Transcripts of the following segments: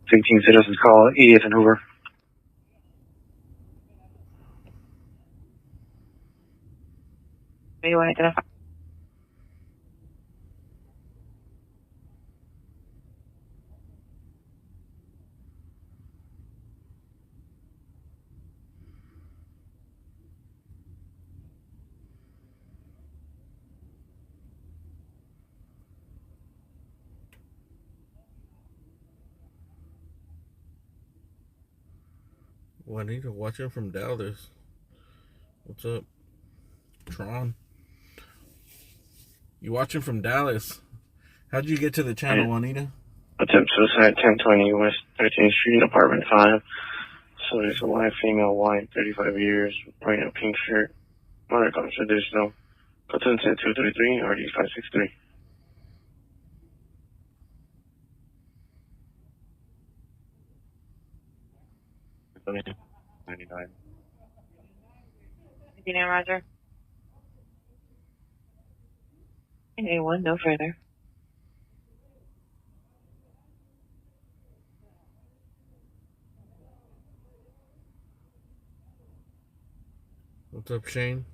18 citizens call 80th and Hoover. Do you want to identify? Juanita, watching from Dallas. What's up? Tron. You watching from Dallas. How'd you get to the channel, Juanita? Attempt suicide, 1020 West 13th Street, apartment 5. So there's a live female, white, 35 years, wearing a pink shirt. Murder comes traditional. Platoon 233, RD 563. $99. Roger. 81, no further. What's up, Shane?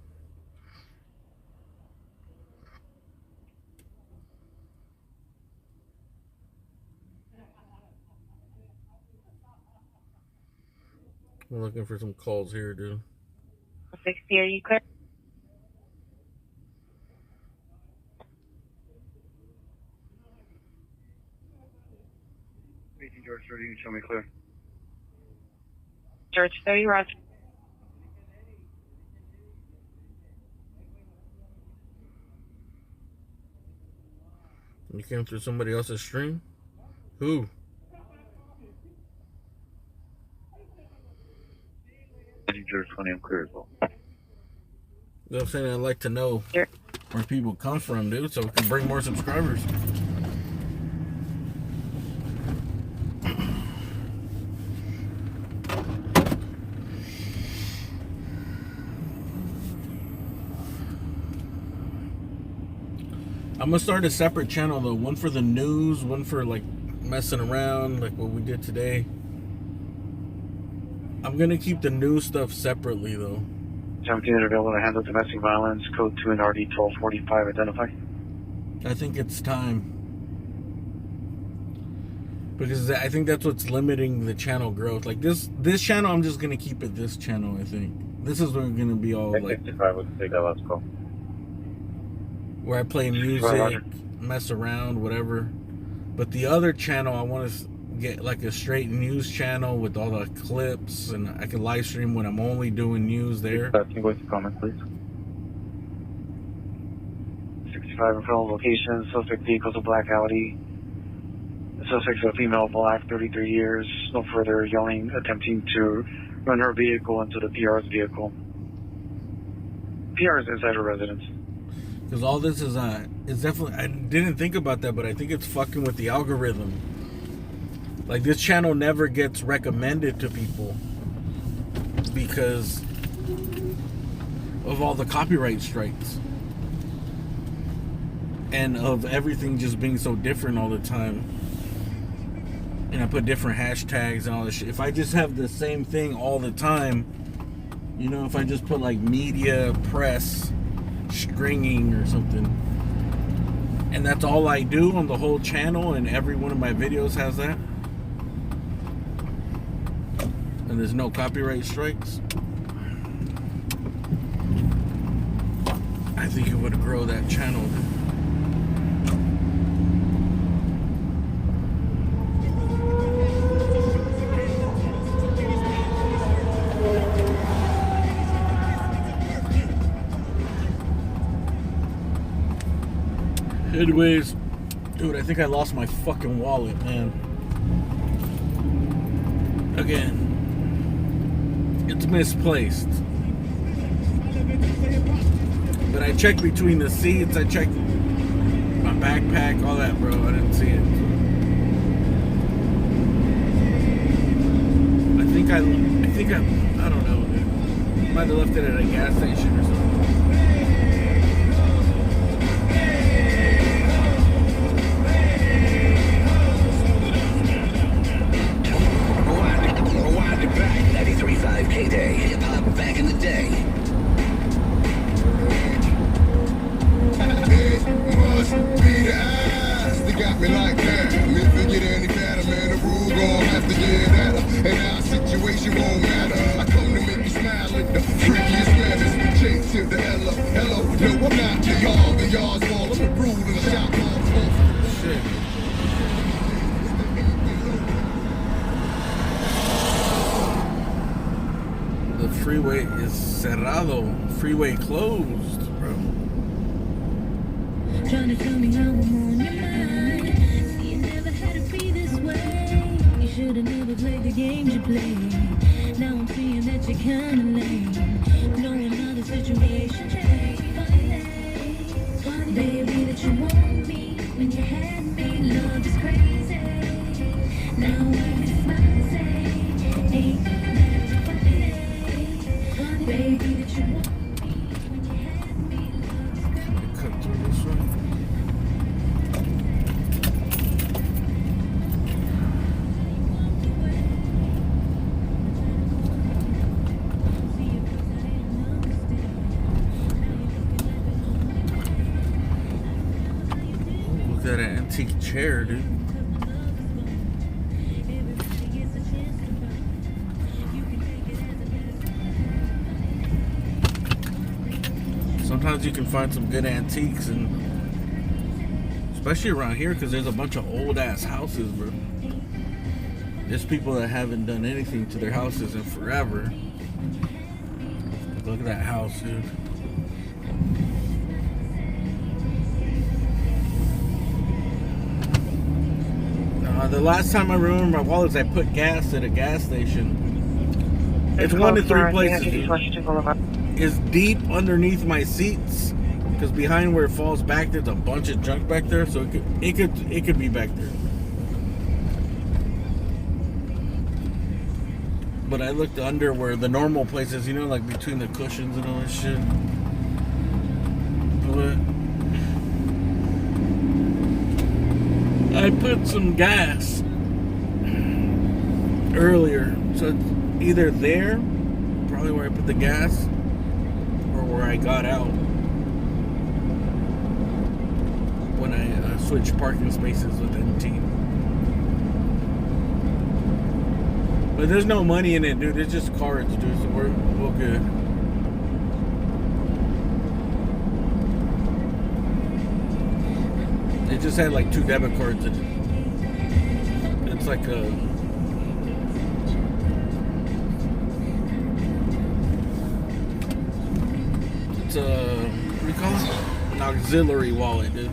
We're looking for some calls here, dude. 60, are you clear? George 30, you show me clear. George 30, Roger. You came through somebody else's stream? Who? George 20, I'm clear as well. You know what I'm saying? I'd like to know where people come from, dude, so we can bring more subscribers. I'm gonna start a separate channel though, one for the news, one for like messing around, like what we did today. I'm gonna keep the news stuff separately though. 17 available to handle domestic violence, code 2 and RD 1245, identify. I think it's time. Because I think that's what's limiting the channel growth. Like this channel, I'm just gonna keep it this channel, I think. This is where we're gonna be all like 65 would take that last call. where I play music, mess around, whatever. But the other channel, I want to get like a straight news channel with all the clips, and I can live stream when I'm only doing news there. Can you go to comment, please? 65 in front of location, suspect vehicles of black Audi. The suspect's a female, black, 33 years. No further yelling, attempting to run her vehicle into the PR's vehicle. PR is inside her residence. Because all this is it's definitely, I didn't think about that, but I think it's fucking with the algorithm. Like this channel never gets recommended to people because of all the copyright strikes and of everything just being so different all the time. And I put different hashtags and all this shit. If I just have the same thing all the time, you know, if I just put like media, press, stringing or something, and that's all I do on the whole channel, and every one of my videos has that, and there's no copyright strikes, I think it would grow that channel. Anyways, dude, I think I lost my fucking wallet, man. Again, it's misplaced. But I checked between the seats, I checked my backpack, all that, bro. I didn't see it. I don't know, dude. Might have left it at a gas station or something. Shit. The freeway is cerrado. Freeway closed, bro. Trying to tell me how I'm on your mind. You never had to be this way. You should have never played the games you played. Now I'm seeing that you're kinda lame. Knowing how the situation changed. Baby, that you want me when you had me. Love is crazy. Now I can smile and say, ain't that funny? Baby, that you want me when you had me. Love is crazy. Cut through this one. Look at that antique chair, dude. Sometimes you can find some good antiques, and especially around here, because there's a bunch of old ass houses, bro. There's people that haven't done anything to their houses in forever. Look at that house, dude. The last time I remember my wallet, I put gas at a gas station. It's one of three places. It's deep underneath my seats, because behind where it falls back, there's a bunch of junk back there. So it could be back there. But I looked under where the normal places, you know, like between the cushions and all that shit. But I put some gas earlier, so it's either there, probably where I put the gas, or where I got out when I switched parking spaces with NT. But there's no money in it, dude. It's just cards, dude. So we're good. It just had like 2 debit cards in it. It's like a... It's a... What do you call it? An auxiliary wallet, dude.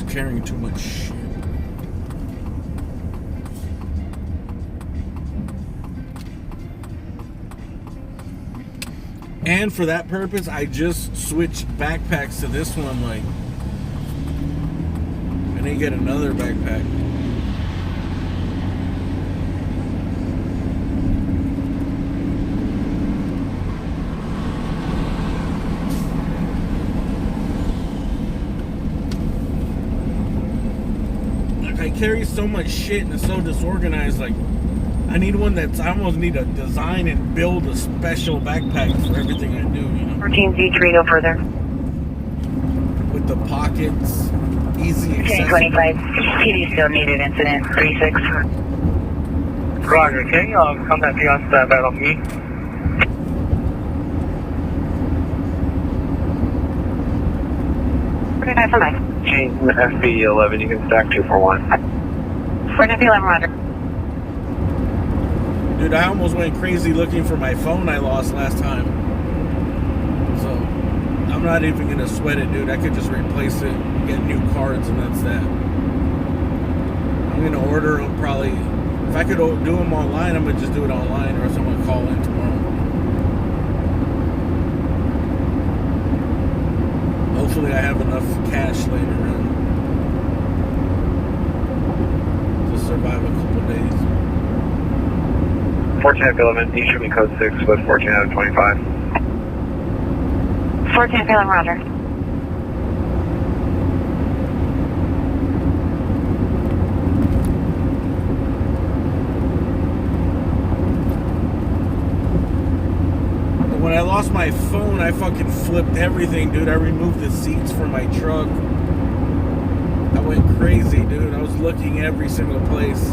Carrying too much shit. And for that purpose, I just switched backpacks to this one. Like, I didn't get another backpack. I carry so much shit and it's so disorganized. Like, I need one that's, I almost need to design and build a special backpack for everything I do, you know? 14Z3, no further. With the pockets, easy accessible. 1025, PD still needed, incident 36. Roger, can you contact me on that on me? Change the FB11, you can stack 241. 411, Roger. Dude, I almost went crazy looking for my phone I lost last time. So, I'm not even gonna sweat it, dude. I could just replace it, get new cards, and that's that. I'm gonna order them probably. If I could do them online, I'm gonna just do it online, or else I'm gonna call in tomorrow. Hopefully I have enough cash later on to survive a couple of days. 1411, you should be code 6 with 14 out of 25. 1411, Roger. when I lost my phone, I fucking flipped everything, dude. I removed the seats from my truck. I went crazy, dude. I was looking every single place.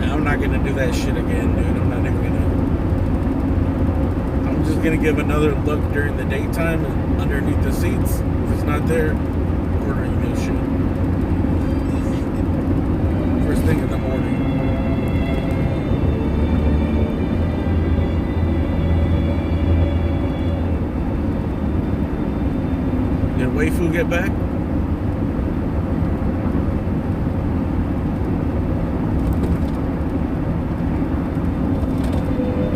And I'm not gonna do that shit again, dude. I'm not even gonna. I'm just gonna give another look during the daytime and underneath the seats. If it's not there, ordering new shit. First thing in the morning. Did Waifu get back?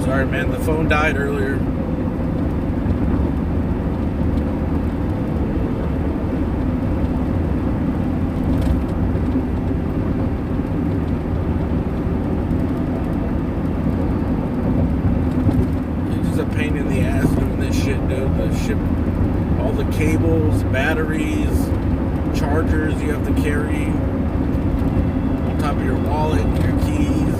Sorry, man. The phone died earlier. It's just a pain in the ass doing this shit, dude. The ship. All the cables, batteries, chargers you have to carry on top of your wallet, your keys.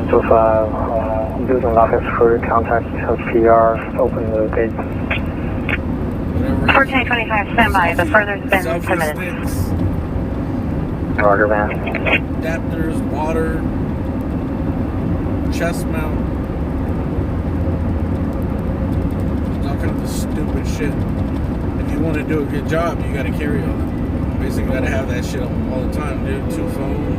225, building lock is free, contact HPR, open the gate. Whatever. 1425, stand by. The furthest been 10 Selfie minutes. sticks, Roger, man. adapters, water, chest mount. There's all kinds of stupid shit. If you want to do a good job, you gotta carry all that. Basically, gotta have that shit all the time, dude. 2 phones.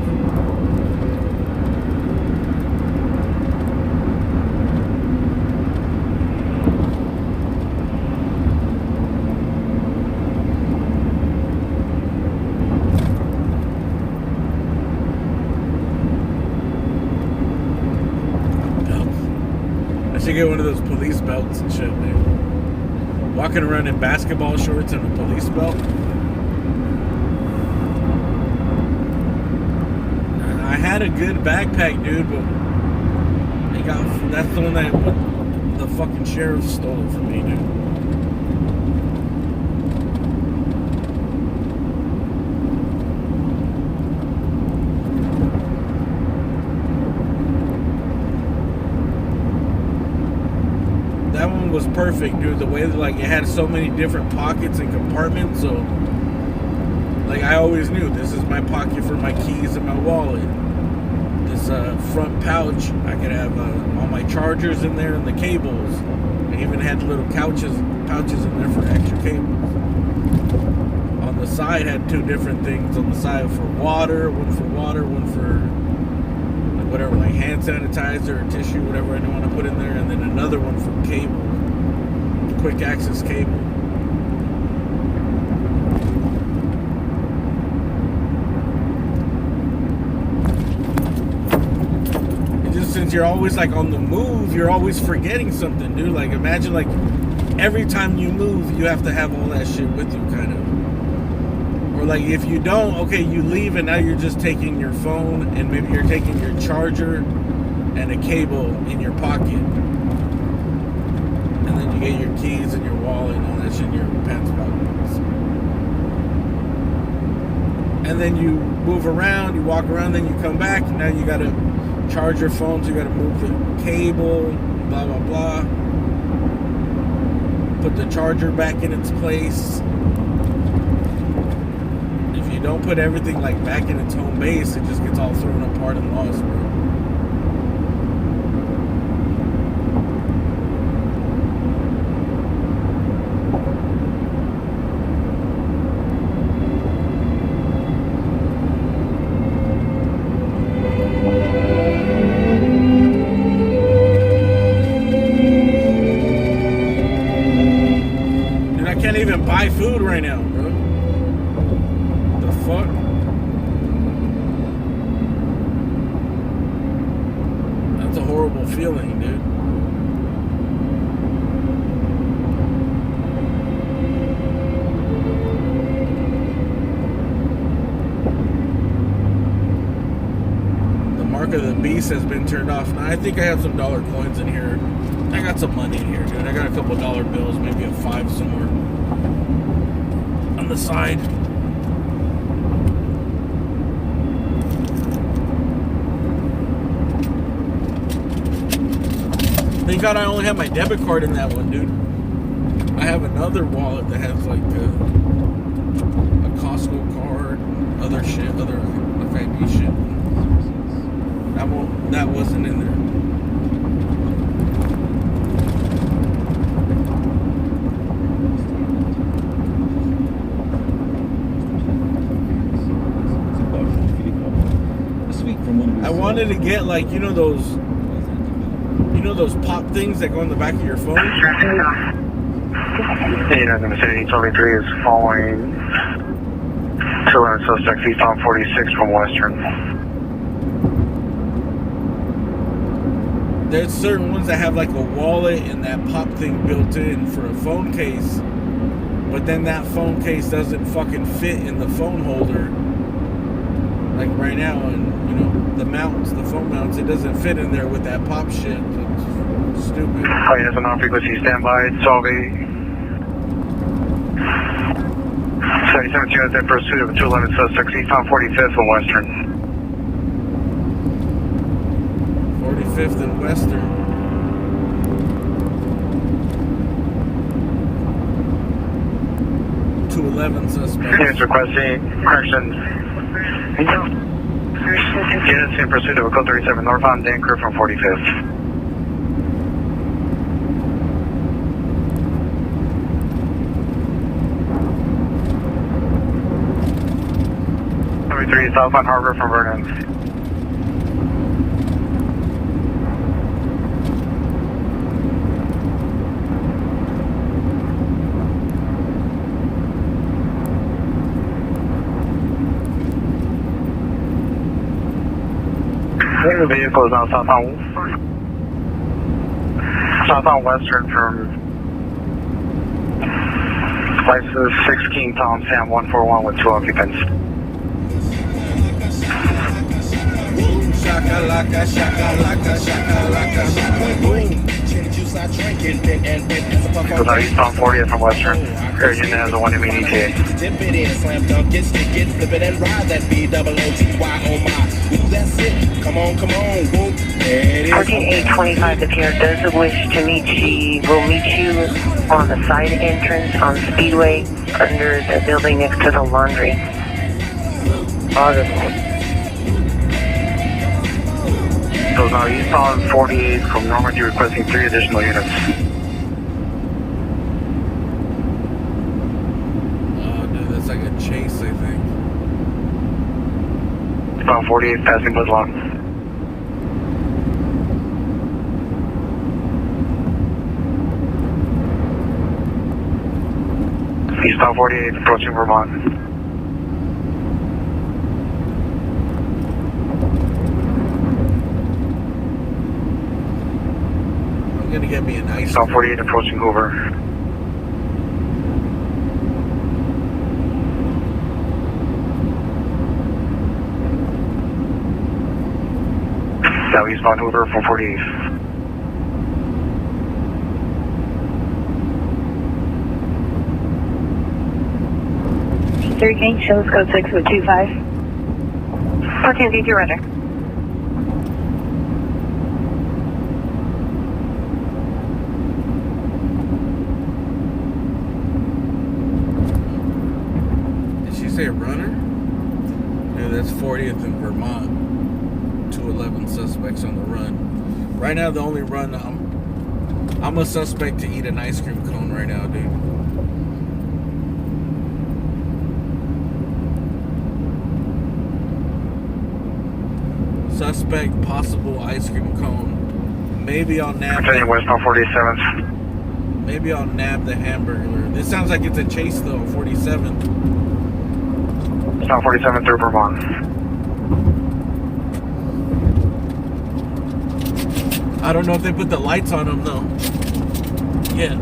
I should get one of those police belts and shit, man. Walking around in basketball shorts and a police belt. I had a good backpack, dude, but that's the one that the fucking sheriff stole it from me, dude. That one was perfect, dude. The way that, like, it had so many different pockets and compartments, so like I always knew this is my pocket for my keys and my wallet. This front pouch, I could have all my chargers in there and the cables. I even had little pouches in there for extra cables. On the side had 2 different things. On the side for water, one for whatever, like hand sanitizer or tissue, whatever I want to put in there, and then another one for cable, quick access cable. And just since you're always like on the move, you're always forgetting something, dude. Like imagine like every time you move, you have to have all that shit with you, kind of. Or like if you don't, okay, you leave and now you're just taking your phone and maybe you're taking your charger and a cable in your pocket. And then you get your keys and your wallet and all that shit in your pants pockets. And then you move around, you walk around, then you come back, and now you gotta charge your phones, you gotta move the cable, blah, blah, blah. Put the charger back in its place. You don't put everything like back in its home base, it just gets all thrown apart and lost, bro. Dude, I can't even buy food right now, bro. Fuck. That's a horrible feeling, dude. The mark of the beast has been turned off. Now I think I have some dollar coins in here. I got some money in here, dude. I got a couple dollar bills, maybe a 5 somewhere on the side. Thank God I only have my debit card in that one, dude. I have another wallet that has like a Costco card, other shit, other FIB shit. That wasn't in there. I wanted to get like those pop things that go on the back of your phone. United in the City 23 is following 200 suspects eastbound 46 from Western. There's certain ones that have like a wallet and that pop thing built in for a phone case, but then that phone case doesn't fucking fit in the phone holder. Like right now, and the phone mounts, it doesn't fit in there with that pop shit. It's stupid. Flight has an on-frequency standby. 12-8. 77 units in pursuit of 211 suspects eastbound 45th and Western. 45th and Western. .211 suspects. Units requesting corrections. Units in pursuit of a code 37 northbound Danker from 45th. Number 3 southbound Harbor from Vernon. The vehicle is now southbound Western from license 16 pound Sam 141 with 2 occupants. Shakalaka, shakalaka, shakalaka, boom. Gin juice I drink and So now eastbound 40th from Western. Air unit has a 1 ME ETA. Dip it in, slam dunk, get stick it, flip it and ride that B-double-O-T-Y, oh my. Ooh, that's it. Come on, boom. There it is. 14825, the pier does wish to meet you. We'll meet you on the side entrance on Speedway under the building next to the laundry. August. So now eastbound 48 from Normandy requesting 3 additional units. Dude, that's like a chase, I think. Eastbound 48 passing Woodlawn. Eastbound 48 approaching Vermont. I'm gonna get me a nice. Eastbound 48 approaching Hoover. Now eastbound Hoover from 48. Three King, shows code 6 with 25. 1452, roger. Did she say runner? Yeah, that's 40th in Vermont. 211 suspects on the run. Right now, the only run I'm a suspect to eat an ice cream cone right now, dude. Suspect, possible ice cream cone. Maybe I'll nab. Continuing westbound 47th. Maybe I'll nab the hamburger. This sounds like it's a chase though. 47. Eastbound 47 through Vermont. I don't know if they put the lights on them though. Yeah.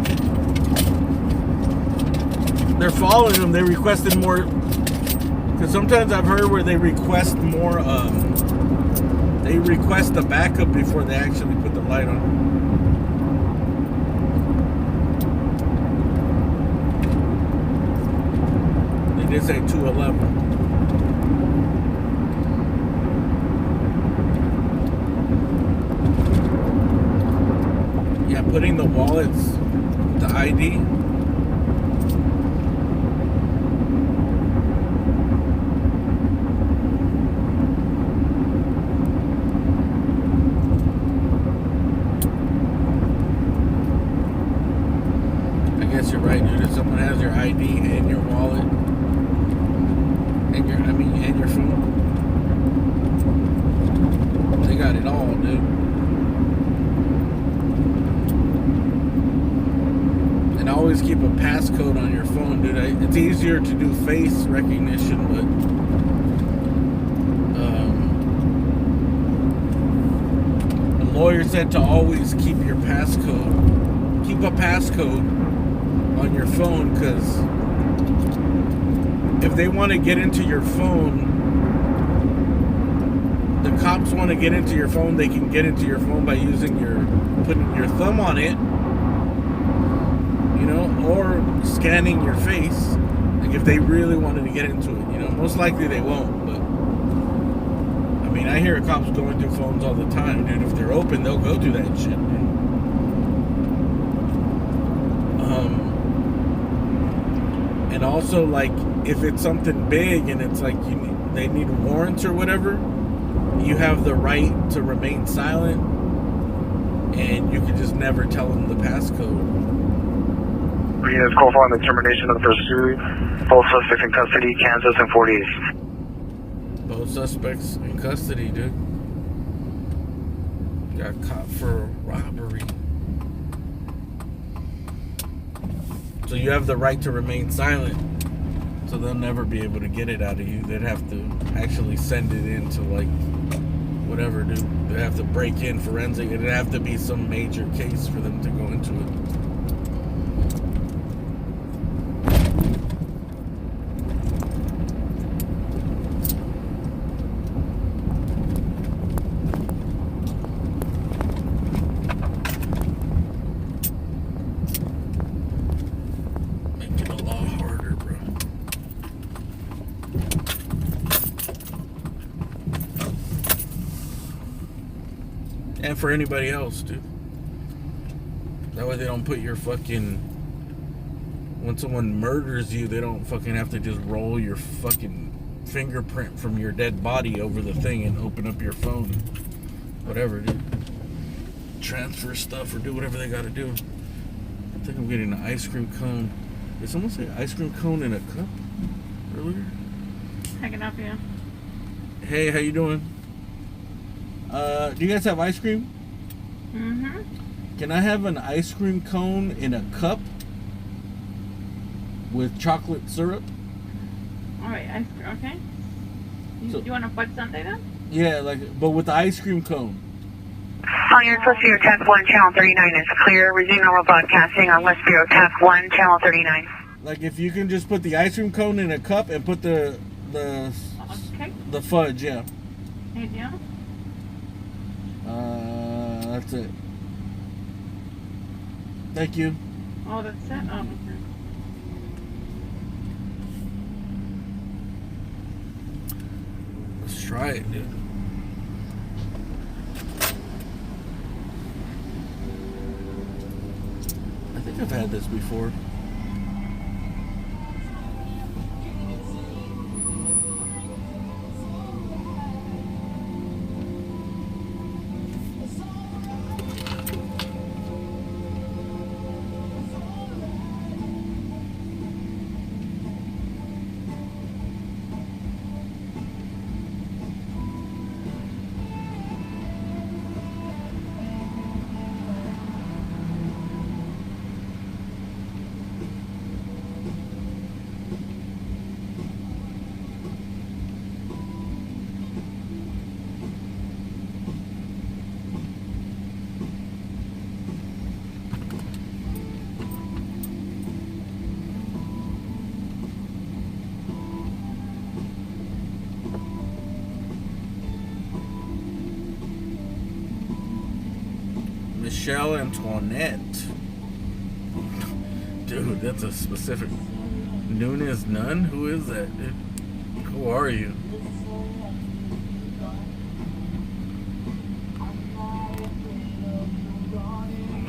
They're following them. They requested more. Because sometimes I've heard where they request more. They request a backup before they actually put the light on. They did say 211. putting the wallets, the ID. I guess you're right, dude. If someone has your ID and your wallet and and your phone, they got it all, dude. And always keep a passcode on your phone, dude. It's easier to do face recognition, but the lawyer said to always keep your passcode. Keep a passcode on your phone, because if they want to get into your phone, the cops want to get into your phone, they can get into your phone by putting your thumb on it, you know, or scanning your face. Like if they really wanted to get into it, you know, most likely they won't, but I mean, I hear cops going through phones all the time, dude. If they're open, they'll go through that shit, dude. And also, like, if it's something big and it's like they need warrants or whatever, you have the right to remain silent, and you can just never tell them the passcode. Units call for on the termination of the pursuit. Both suspects in custody, Kansas and 40 East. Both suspects in custody, dude. Got caught for robbery. So you have the right to remain silent. So they'll never be able to get it out of you. They'd have to actually send it in to, like, whatever, dude. They'd have to break in forensic. It'd have to be some major case for them to go into it. And for anybody else, dude. That way they don't put your fucking... When someone murders you, they don't fucking have to just roll your fucking fingerprint from your dead body over the thing and open up your phone. Whatever, dude. Transfer stuff or do whatever they gotta do. I think I'm getting an ice cream cone. Did someone say ice cream cone in a cup earlier? I can help you. Hey, how you doing? Do you guys have ice cream? Mm-hmm. Can I have an ice cream cone in a cup with chocolate syrup? All right, okay. So- You want a fudge sundae then? Yeah, but with the ice cream cone. On your West Bureau Task 1, Channel 39 is clear. Resume normal broadcasting on West Bureau Task 1, Channel 39. Like if you can just put the ice cream cone in a cup and put the Okay. fudge, yeah. Anything else? That's it. Thank you. Oh, that's it? Oh, okay. Let's try it, dude. I think I've had this before. Michelle Antoinette. Dude, that's a specific... Nunez Nunn? Who is that, dude? Who are you?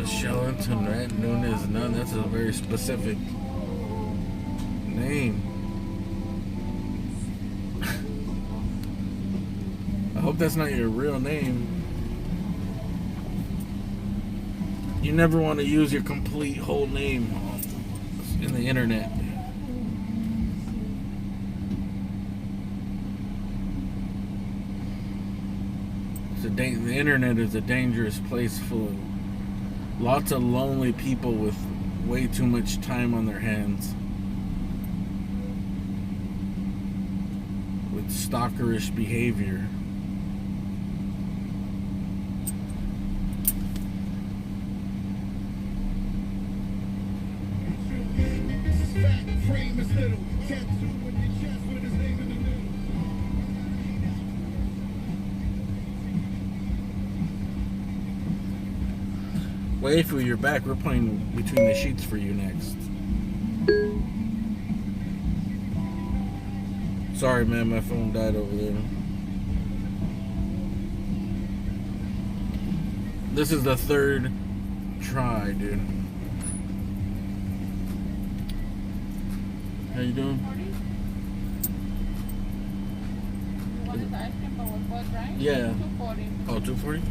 Shellington Red Nunez Nunn. That's a very specific name. I hope that's not your real name. You never want to use your complete whole name in the internet. The internet is a dangerous place full of lots of lonely people with way too much time on their hands. With stalkerish behavior. Waifu, you're back. We're playing Between the Sheets for you next. Sorry, man, my phone died over there. This is the third try, dude. How you doing? What is ice cream for what, right? Yeah. 240. Oh, 240?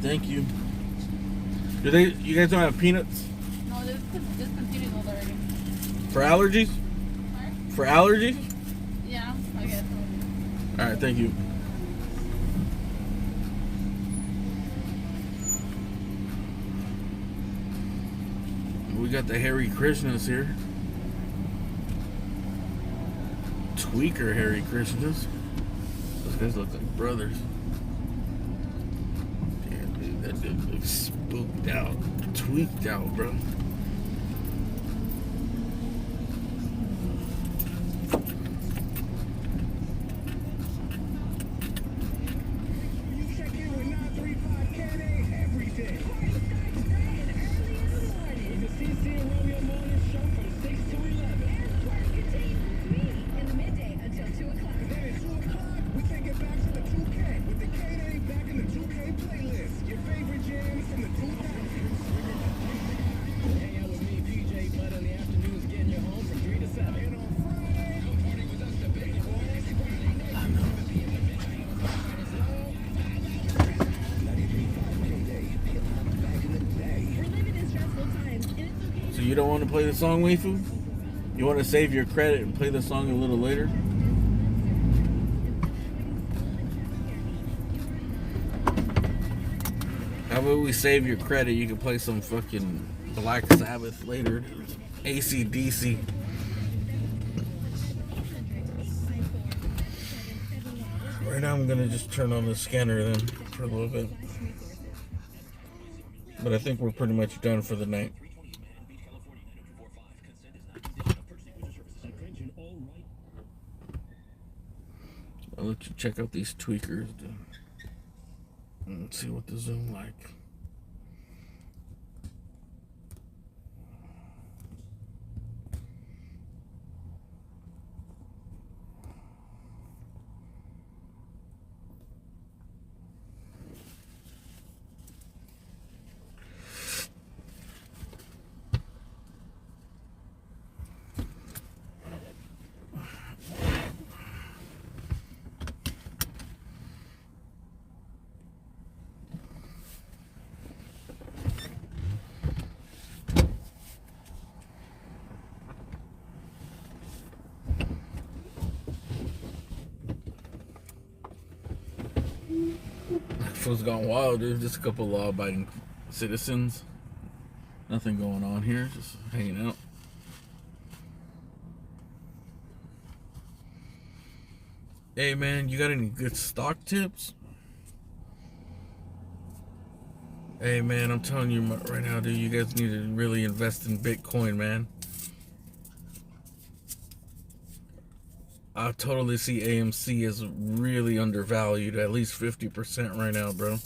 Thank you. You guys don't have peanuts? No, this discontinued already. For allergies? Sorry? For allergies? Yeah, I guess. Alright, thank you. We got the Hare Krishnas here. Tweaker Hare Krishnas. Those guys look like brothers. Damn, dude, that dude looks spooked out. Tweaked out, bro. So you don't want to play the song, Waifu? You want to save your credit and play the song a little later? How about we save your credit? You can play some fucking Black Sabbath later. AC/DC. Right now I'm gonna just turn on the scanner then for a little bit. But I think we're pretty much done for the night. I'll let you check out these tweakers and see what the zoom like. Fool's gone wild, dude. Just a couple law-abiding citizens. Nothing going on here. Just hanging out. Hey, man, you got any good stock tips? Hey, man, I'm telling you right now, dude, you guys need to really invest in Bitcoin, man. I totally see AMC as really undervalued, at least 50% right now, bro.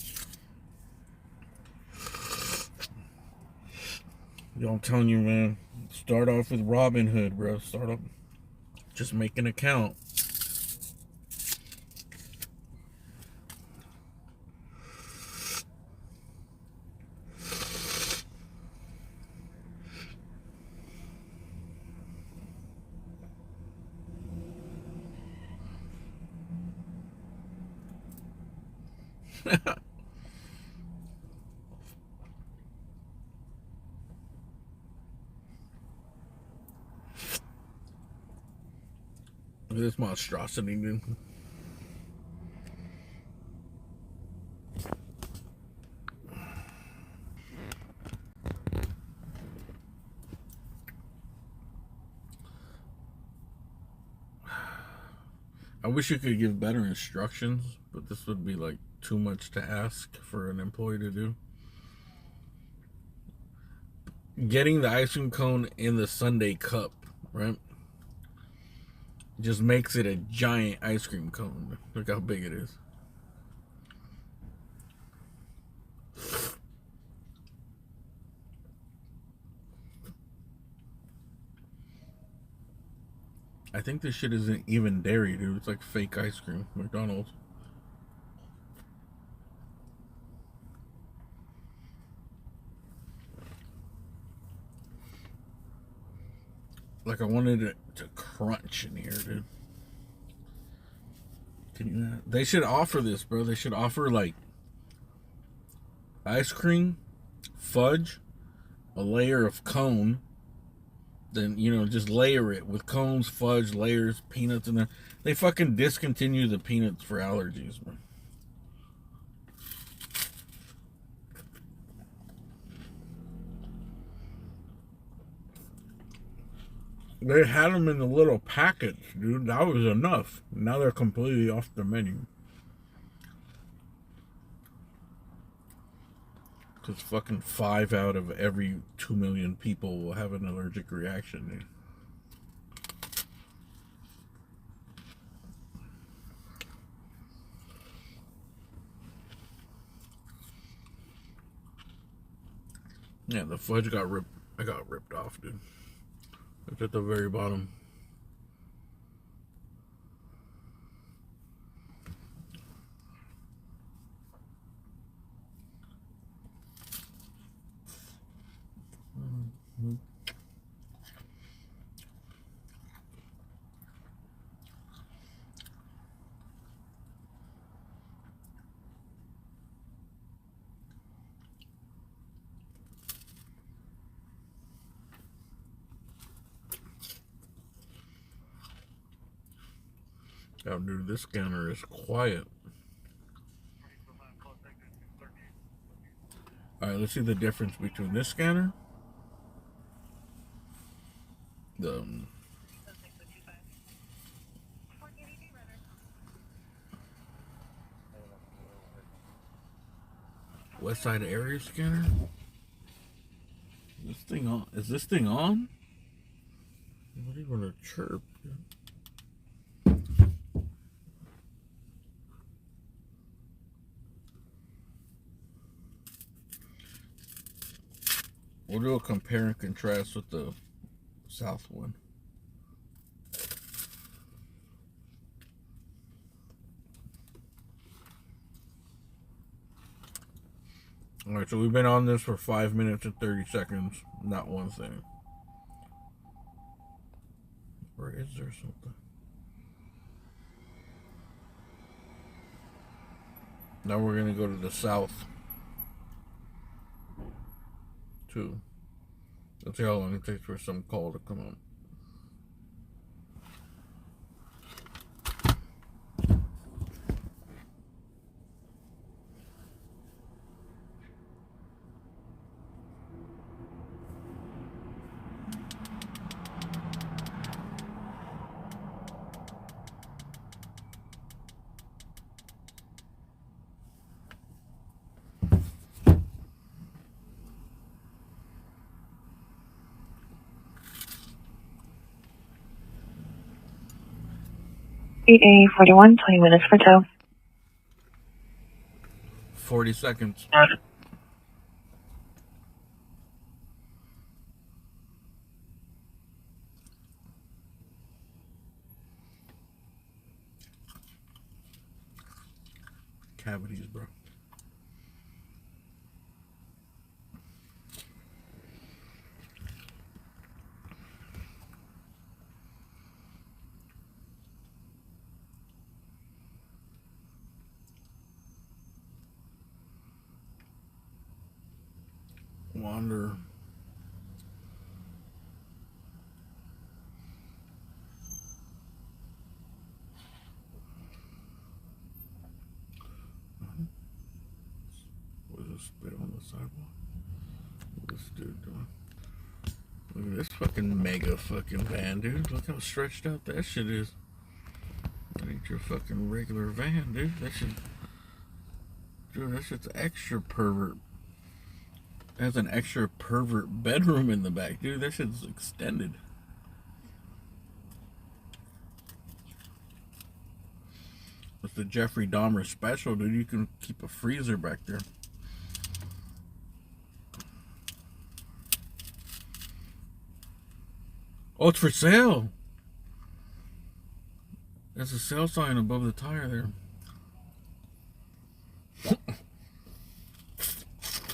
Yo, I'm telling you, man. Start off with Robinhood, bro. Start up. Just make an account. Look at this monstrosity, dude. I wish you could give better instructions, but this would be like too much to ask for an employee to do. Getting the ice cream cone in the sundae cup, right? Just makes it a giant ice cream cone. Look how big it is. I think this shit isn't even dairy, dude. It's like fake ice cream. McDonald's. Like I wanted it to crunch in here, dude. Can you? They should offer this, bro. They should offer like ice cream, fudge, a layer of cone. Then, you know, just layer it with cones, fudge, layers, peanuts in there. They fucking discontinue the peanuts for allergies, man. They had them in the little packets, dude. That was enough. Now they're completely off the menu. Because fucking 5 out of every 2 million people will have an allergic reaction, dude. Yeah, the fudge got ripped. I got ripped off, dude. It's at the very bottom. Oh, dude, this scanner is quiet. Alright, let's see the difference between this scanner, the West Side Area scanner. This thing on? Is this thing on? What are you gonna chirp? We'll do a compare and contrast with the South one. Alright, so we've been on this for 5 minutes and 30 seconds. Not one thing. Or is there something? Now we're going to go to the South. 2. Let's see how long it takes for some call to come up. 8A41, 20 minutes for tow. 40 seconds. Cavities, bro. Wander. Was a spit on the sidewalk? What's this dude doing? Look at this fucking mega fucking van, dude. Look how stretched out that shit is. That ain't your fucking regular van, dude. That shit. Dude, that shit's extra pervert. It has an extra pervert bedroom in the back, dude. That shit's extended. It's the Jeffrey Dahmer special, dude. You can keep a freezer back there. Oh, it's for sale. There's a sale sign above the tire there.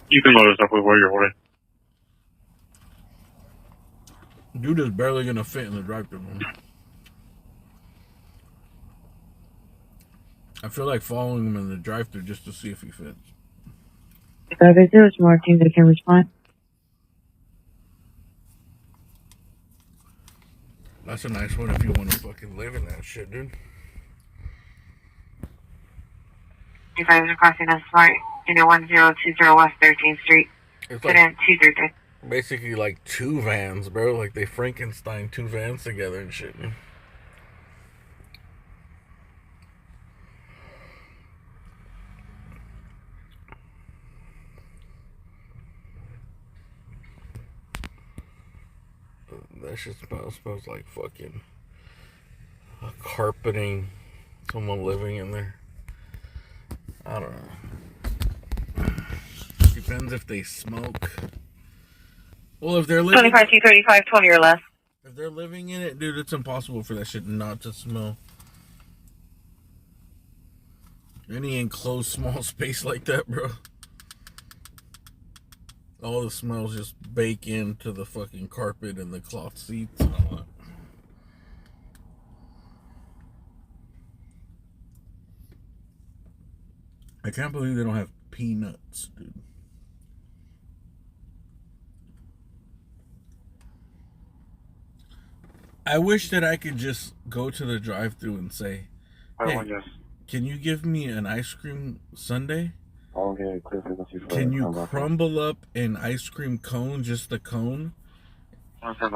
You can load us up with where you're holding. Dude is barely gonna fit in the drive-thru. I feel like following him in the drive-thru just to see if he fits. If there's more teams that can respond. That's a nice one if you want to fucking live in that shit, dude. You guys are crossing a smart into 1020 West 13th Street. It's Sit like in 233. basically like two vans, bro. Like they Frankenstein two vans together and shit. That shit smells like fucking carpeting. Someone living in there. I don't know. Depends if they smoke. Well, if they're living 25 235, 20 or less. if they're living in it, dude, it's impossible for that shit not to smell. Any enclosed small space like that, bro. All the smells just bake into the fucking carpet and the cloth seats and all that. I can't believe they don't have peanuts, dude. I wish that I could just go to the drive-thru and say, hey, can you give me an ice cream sundae? Can you crumble up an ice cream cone, just the cone,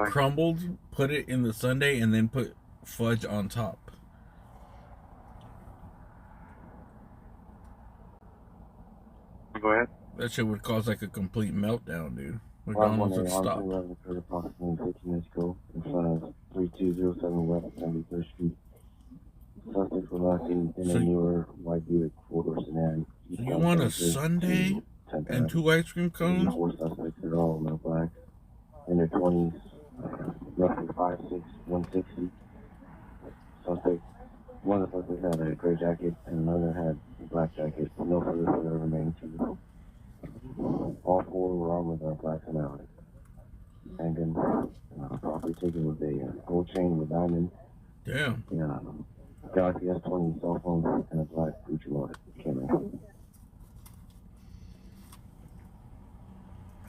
crumbled, put it in the sundae, and then put fudge on top? Go ahead. That shit would cause like a complete meltdown, dude. McDonald's would stop. Approximately 15 minutes ago in front of 3207 West 73rd Street. Suspects were last seen in a newer white Buick four-door sedan. So you want a sundae and two ice cream cones? Four suspects are all male black, in their 20s, roughly 5'6", 160. One of the suspects had a gray jacket and another had a black jacket. No further for the remaining two. All four were armed with black finale. And then property taken with a gold chain with diamonds. Damn. Yeah. Galaxy S20 cell phone and a black Gucci wallet camera.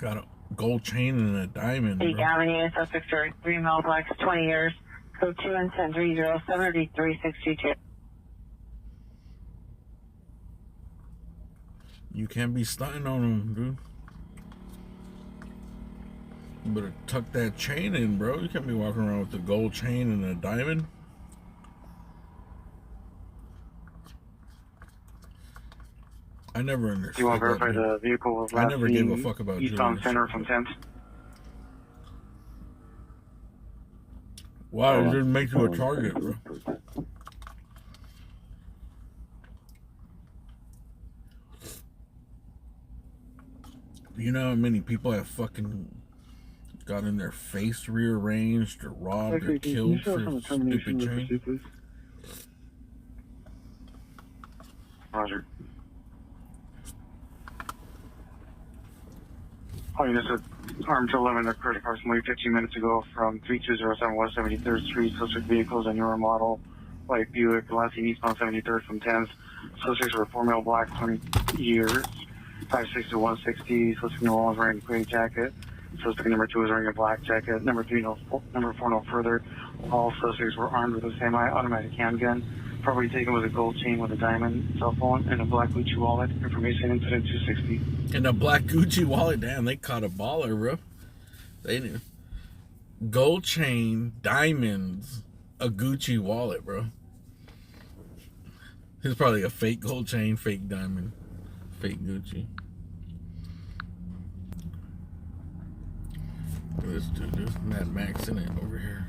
Got a gold chain and a diamond. 8th Bro. Avenue, suspects are 3 male blacks, 20 years. Code 2 and 1030 3622. You can't be stunting on them, dude. You better tuck that chain in, bro. You can't be walking around with a gold chain and a diamond. I never understood. You want to that, verify dude. the vehicle was I last never gave a seen fuck about eastbound Julius. center from 10th? Wow, it didn't make you a target, bro. You know how many people have fucking gotten their face rearranged or robbed or killed for stupid train? Roger. Oh, this is Armed 11 occurred approximately 15 minutes ago from 3207 West 73rd Street. Suspect vehicles and newer model white Buick Velocity eastbound 73rd from 10th. Suspects were 4 male black, 20 years, 5'6" to 160. Suspect number 1 was wearing a gray jacket. Suspect number 2 was wearing a black jacket. Number 4 no further. All suspects were armed with a semi-automatic handgun. Property taken was a gold chain with a diamond cell phone and a black Gucci wallet. Information incident 260. And a black Gucci wallet. Damn, they caught a baller, bro. They knew. Gold chain, diamonds, a Gucci wallet, bro. It's probably a fake gold chain, fake diamond, fake Gucci. Look at this dude. There's Mad Max in it over here.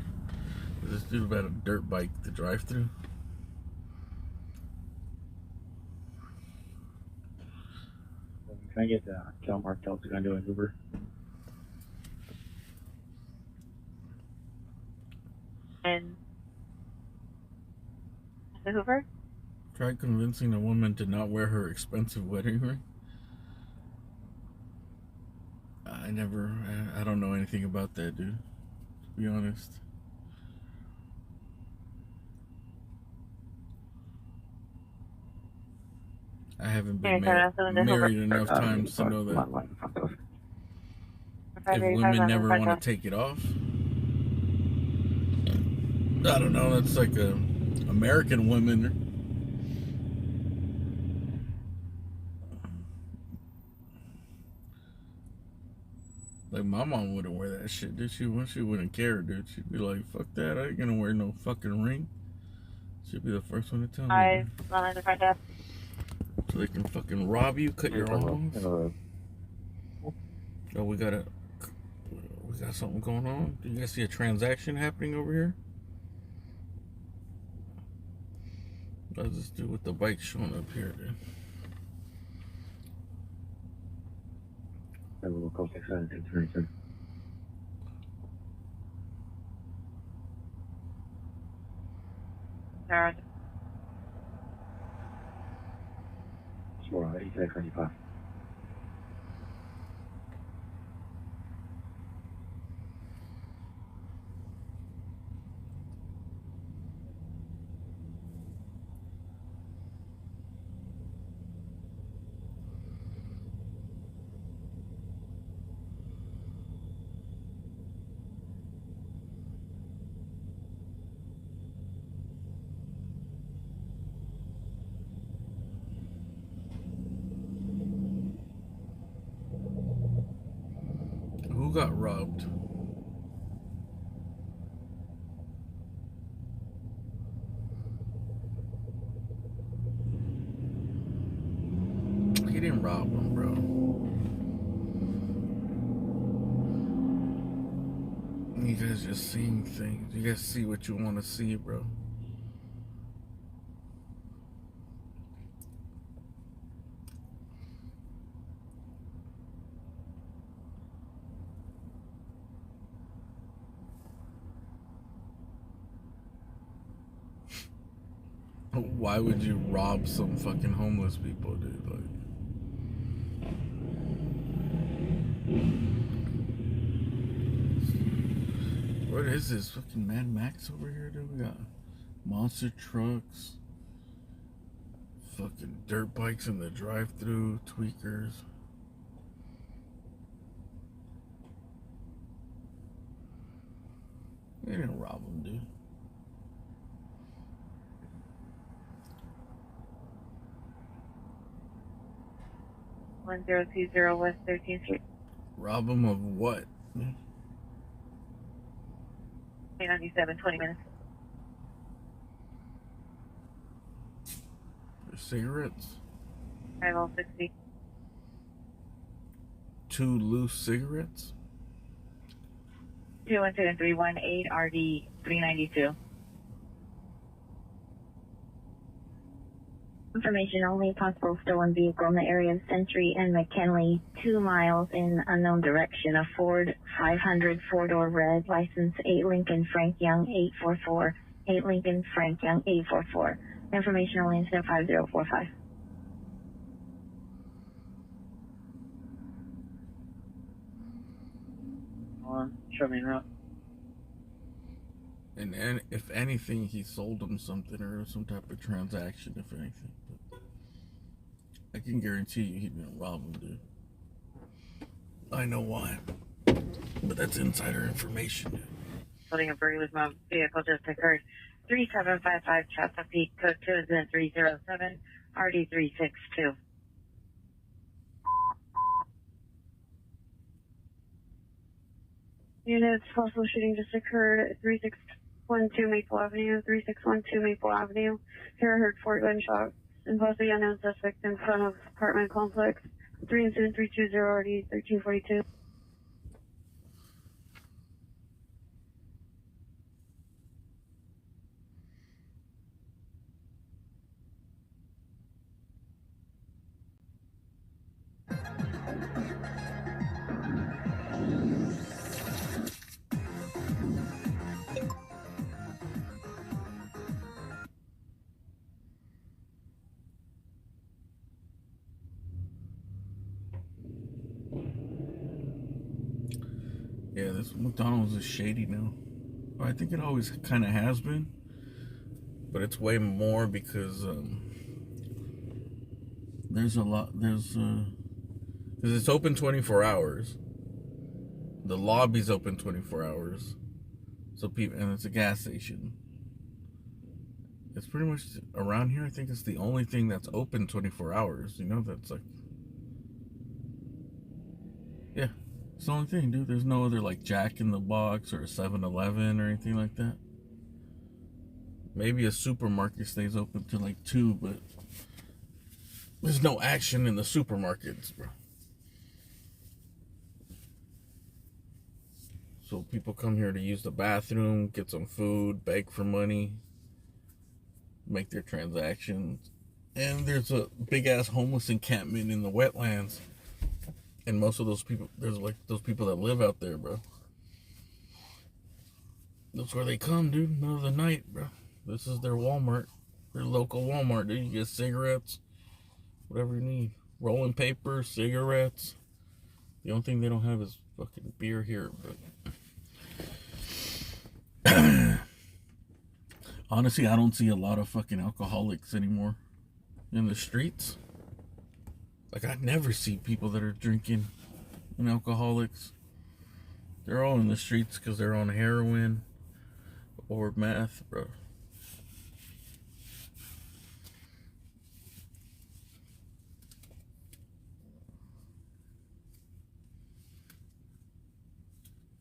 This dude about a dirt bike to drive through. Can I get Cal Martel to go do an Uber? And the Hoover? Try convincing a woman to not wear her expensive wedding ring. I don't know anything about that, dude. To be honest. I haven't been married enough times to know that if women never want to take it off. I don't know, that's like a American women. Like my mom wouldn't wear that shit, dude. She wouldn't care, dude. She'd be like, fuck that, I ain't gonna wear no fucking ring. She'd be the first one to tell me. On the front desk. So they can fucking rob you, cut your arm off. Oh, we got something going on. Do you guys see a transaction happening over here? What's this dude with the bike showing up here, dude? I will call 632. Small, 8525. Who got robbed? He didn't rob him, bro. You guys just seeing things. You guys see what you want to see, bro. Why would you rob some fucking homeless people, dude? Like, what is this? Fucking Mad Max over here, dude? We got monster trucks, fucking dirt bikes in the drive-thru, tweakers. They didn't rob them, dude. West 13th Street. Rob them of what? 97, 20 minutes. For cigarettes? 5060. 2 loose cigarettes? 212 318 RD 392. Information only, possible stolen vehicle in the area of Century and McKinley, 2 miles in unknown direction. A Ford 500 four-door red, license 8 Lincoln Frank Young 844, 8 Lincoln Frank Young 844. Information only, incident 5045. Show me route. And if anything, he sold him something or some type of transaction, if anything. But I can guarantee you he didn't rob him, dude. I know why. But that's insider information, dude. Holding a burglary with my vehicle just occurred. 3755 Chesapeake, code 2 is in 307, RD362. Units, possible shooting just occurred at 3612 Maple Avenue, 3612 Maple Avenue. Here I heard 4 gunshots and possibly unknown suspect in front of apartment complex. 3 incident 320 RD 1342. Yeah, this McDonald's is shady now. I think it always kind of has been, but it's way more because there's a lot. Because it's open 24 hours. The lobby's open 24 hours, so people, and it's a gas station. It's pretty much around here. I think it's the only thing that's open 24 hours. You know, that's like, yeah. It's the only thing, dude. There's no other like Jack in the Box or a 7-Eleven or anything like that. Maybe a supermarket stays open till like 2, but there's no action in the supermarkets, bro. So people come here to use the bathroom, get some food, beg for money, make their transactions. And there's a big ass homeless encampment in the wetlands. And most of those people, there's like those people that live out there, bro. That's where they come, dude, middle of the night, bro. This is their Walmart, their local Walmart, dude. You get cigarettes, whatever you need. Rolling paper, cigarettes. The only thing they don't have is fucking beer here, but honestly, I don't see a lot of fucking alcoholics anymore in the streets. Like, I never see people that are drinking and alcoholics. They're all in the streets because they're on heroin or meth, bro.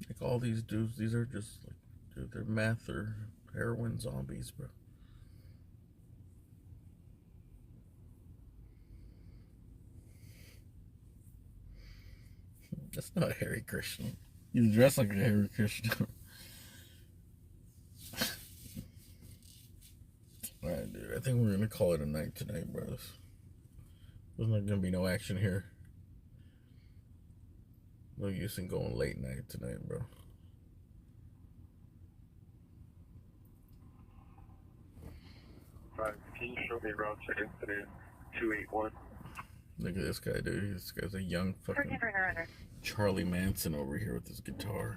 Like, all these dudes, these are just, like, dude, they're meth or heroin zombies, bro. That's not Harry Krishna. He's dressed like a Harry Krishna. Alright, dude. I think we're gonna call it a night tonight, bro. There's not gonna be no action here. No use in going late night tonight, bro. Right, can you show me route to incident 281? Look at this guy, dude. This guy's a young fucking Charlie Manson over here with his guitar.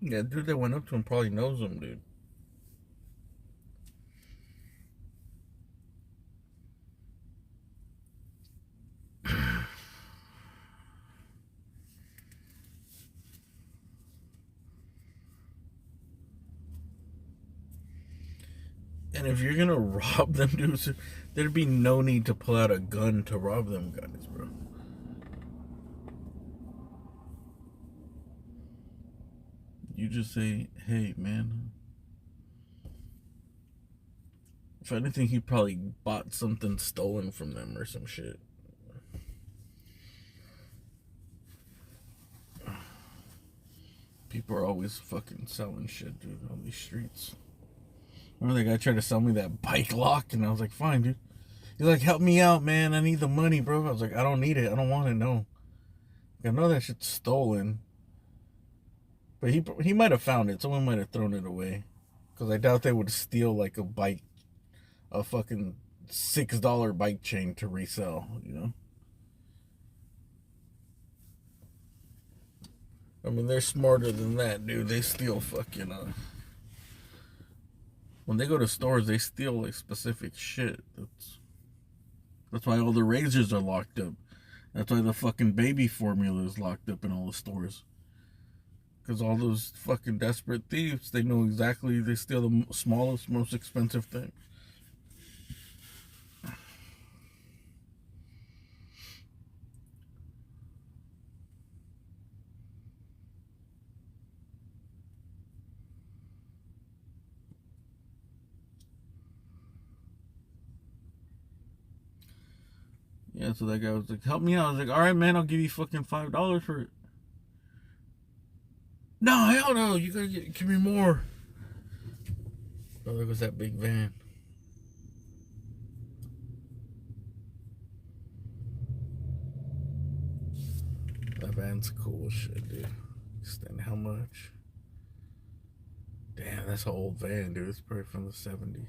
Yeah, dude that went up to him probably knows him, dude. And if you're gonna rob them dudes, there'd be no need to pull out a gun to rob them guys, bro. You just say, hey, man. If anything, he probably bought something stolen from them or some shit. People are always fucking selling shit, dude, on these streets. Remember that guy tried to sell me that bike lock, and I was like, fine, dude. He's like, help me out, man. I need the money, bro. I was like, I don't need it. I don't want it, no. I know that shit's stolen. But he might have found it. Someone might have thrown it away. Because I doubt they would steal, like, a bike. A fucking $6 bike chain to resell, you know? I mean, they're smarter than that, dude. They steal fucking, when they go to stores, they steal, like, specific shit. That's why all the razors are locked up. That's why the fucking baby formula is locked up in all the stores. Because all those fucking desperate thieves, they know exactly, they steal the smallest, most expensive thing. Yeah, so that guy was like, help me out. I was like, all right, man, I'll give you fucking $5 for it. No, hell no, you gotta give me more. Oh, there goes that big van. That van's cool as shit, dude. Stand how much? Damn, that's an old van, dude. It's probably from the 70s.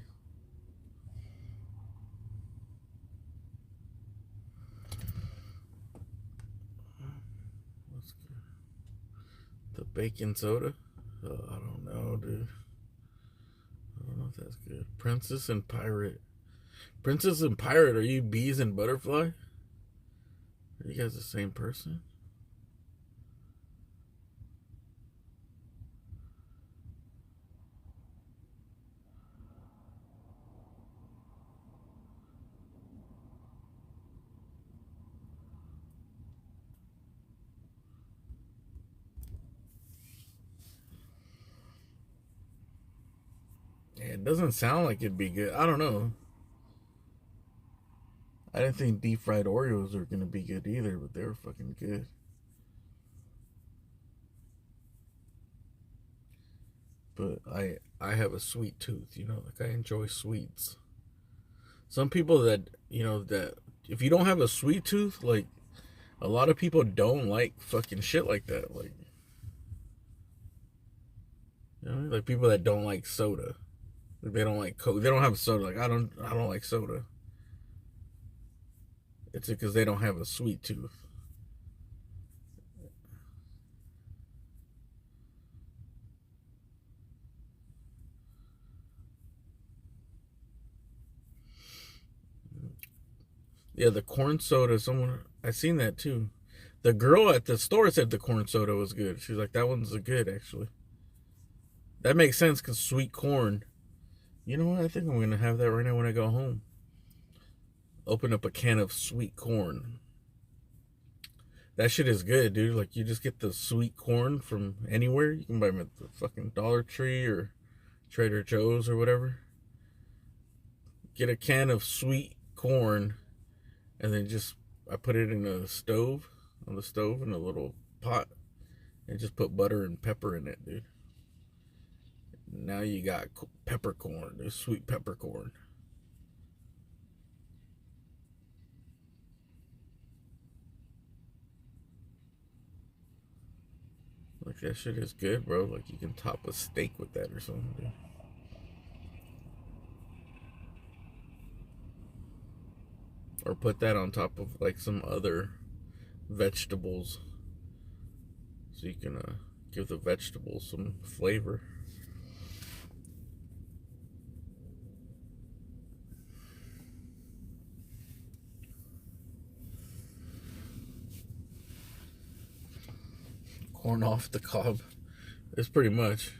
The bacon soda? I don't know, dude. I don't know if that's good. Princess and Pirate. Princess and Pirate, are you Bees and Butterfly? Are you guys the same person? Yeah, it doesn't sound like it'd be good. I don't know. I didn't think deep fried Oreos were gonna be good either, but they were fucking good. But I have a sweet tooth, you know, like I enjoy sweets. Some people that, you know, that if you don't have a sweet tooth, like a lot of people don't like fucking shit like that. Like, you know, like people that don't like soda. Like they don't like Coke. They don't have soda. Like I don't like soda. It's because they don't have a sweet tooth. Yeah, the corn soda, I seen that too. The girl at the store said the corn soda was good. She's like, that one's good, actually. That makes sense, because sweet corn. You know what? I think I'm going to have that right now when I go home. Open up a can of sweet corn. That shit is good, dude. Like, you just get the sweet corn from anywhere. You can buy them at the fucking Dollar Tree or Trader Joe's or whatever. Get a can of sweet corn, and then I put it in a stove, on the stove in a little pot, and just put butter and pepper in it, dude. Now you got peppercorn, dude, sweet peppercorn. Like, that shit is good, bro. Like, you can top a steak with that or something, dude. Or put that on top of, like, some other vegetables. So you can give the vegetables some flavor. Corn off the cob. It's pretty much.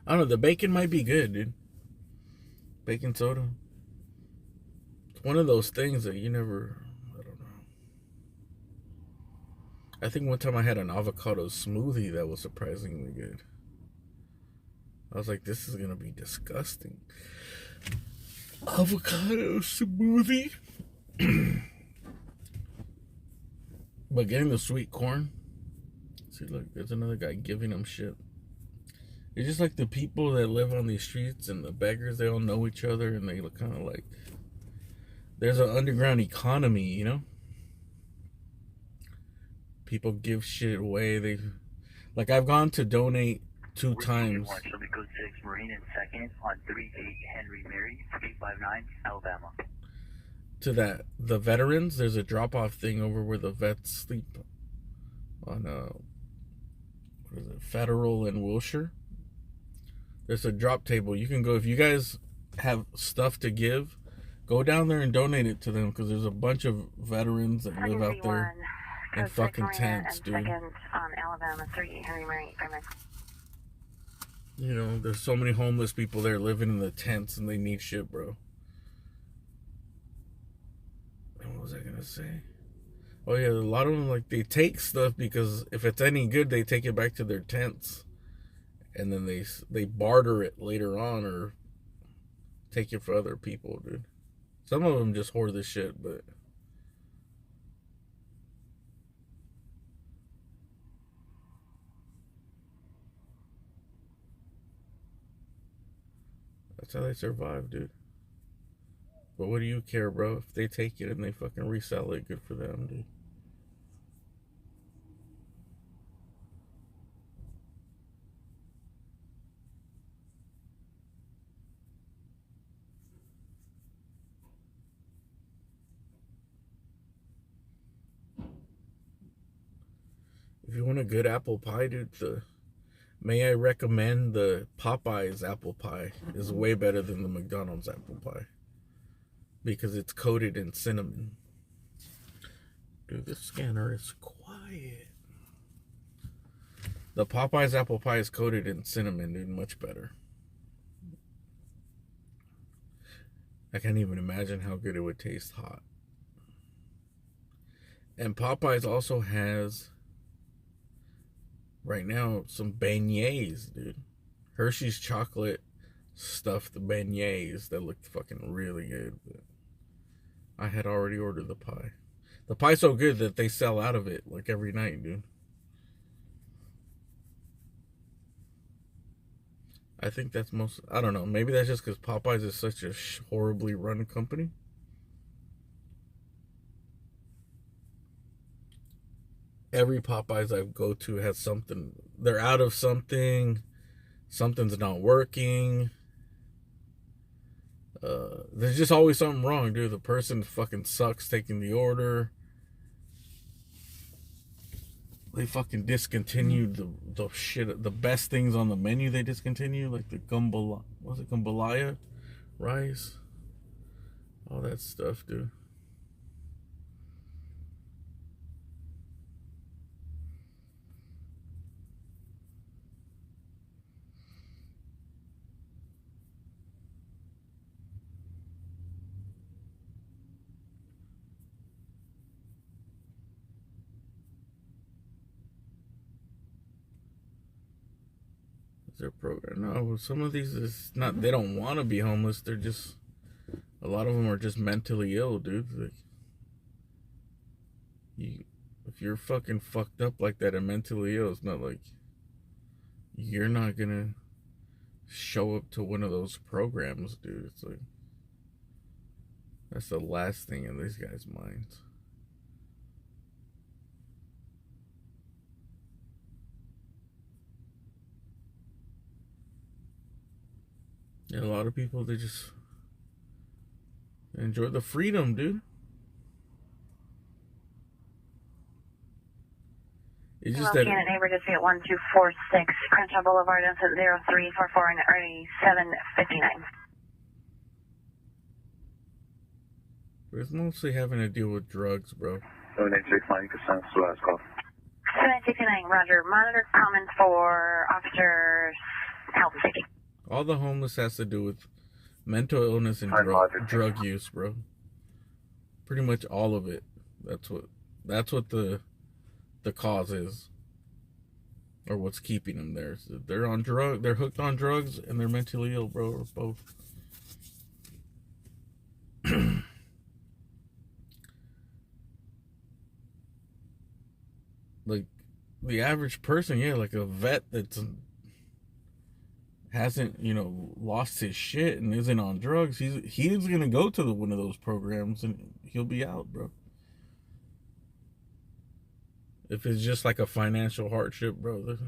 I don't know. The bacon might be good, dude. Bacon soda. It's one of those things that you never... I don't know. I think one time I had an avocado smoothie that was surprisingly good. I was like, this is going to be disgusting. Avocado smoothie? But getting the sweet corn... See, look, there's another guy giving them shit. It's just like the people that live on these streets and the beggars, they all know each other and they look kind of like... There's an underground economy, you know? People give shit away. Like, I've gone to donate 2 times. Shelby Code 6, Marine and 2nd on 38 Henry Mary, 859, Alabama. To the veterans, there's a drop-off thing over where the vets sleep on, what is it, Federal and Wilshire. There's a drop table. You can go, if you guys have stuff to give, go down there and donate it to them, because there's a bunch of veterans that live out there in fucking tents, dude. Second on Alabama, 38 Henry Mary, You know, there's so many homeless people there living in the tents and they need shit, bro. And what was I gonna say? Oh yeah, a lot of them, like, they take stuff because if it's any good, they take it back to their tents. And then they barter it later on or take it for other people, dude. Some of them just hoard the shit, but... That's how they survive, dude. But what do you care, bro? If they take it and they fucking resell it, good for them, dude. If you want a good apple pie, dude, may I recommend the Popeyes apple pie is way better than the McDonald's apple pie. Because it's coated in cinnamon. Dude, this scanner is quiet. The Popeyes apple pie is coated in cinnamon, dude, much better. I can't even imagine how good it would taste hot. And Popeyes also has... right now, some beignets, dude. Hershey's chocolate stuffed beignets that looked fucking really good. But I had already ordered the pie. The pie's so good that they sell out of it like every night, dude. I think that's most... I don't know. Maybe that's just because Popeyes is such a horribly run company. Every Popeyes I go to has something. They're out of something. Something's not working. There's just always something wrong, dude. The person fucking sucks taking the order. They fucking discontinued the shit. The best things on the menu they discontinued. Like the jambalaya rice. All that stuff, dude. Their program. No, some of these is not, they don't want to be homeless. They're just, a lot of them are just mentally ill, dude. Like, if you're fucking fucked up like that and mentally ill, it's not like you're not gonna show up to one of those programs, dude. It's like, that's the last thing in these guys' minds. And a lot of people, they just enjoy the freedom, dude. It's just that... Canada neighbor to see at 1246 Crenshaw Boulevard, that's at 0344 and early 759. It's mostly having to deal with drugs, bro. 7869, last call. 769, roger. Monitor comments for officers health and safety. All the homeless has to do with mental illness and drug use, bro. Pretty much all of it. That's what the cause is, or what's keeping them there. So they're hooked on drugs, and they're mentally ill, bro, or both. Like the average person, yeah, like a vet that's hasn't, lost his shit and isn't on drugs, he's gonna go to one of those programs and he'll be out, bro. If it's just like a financial hardship, bro,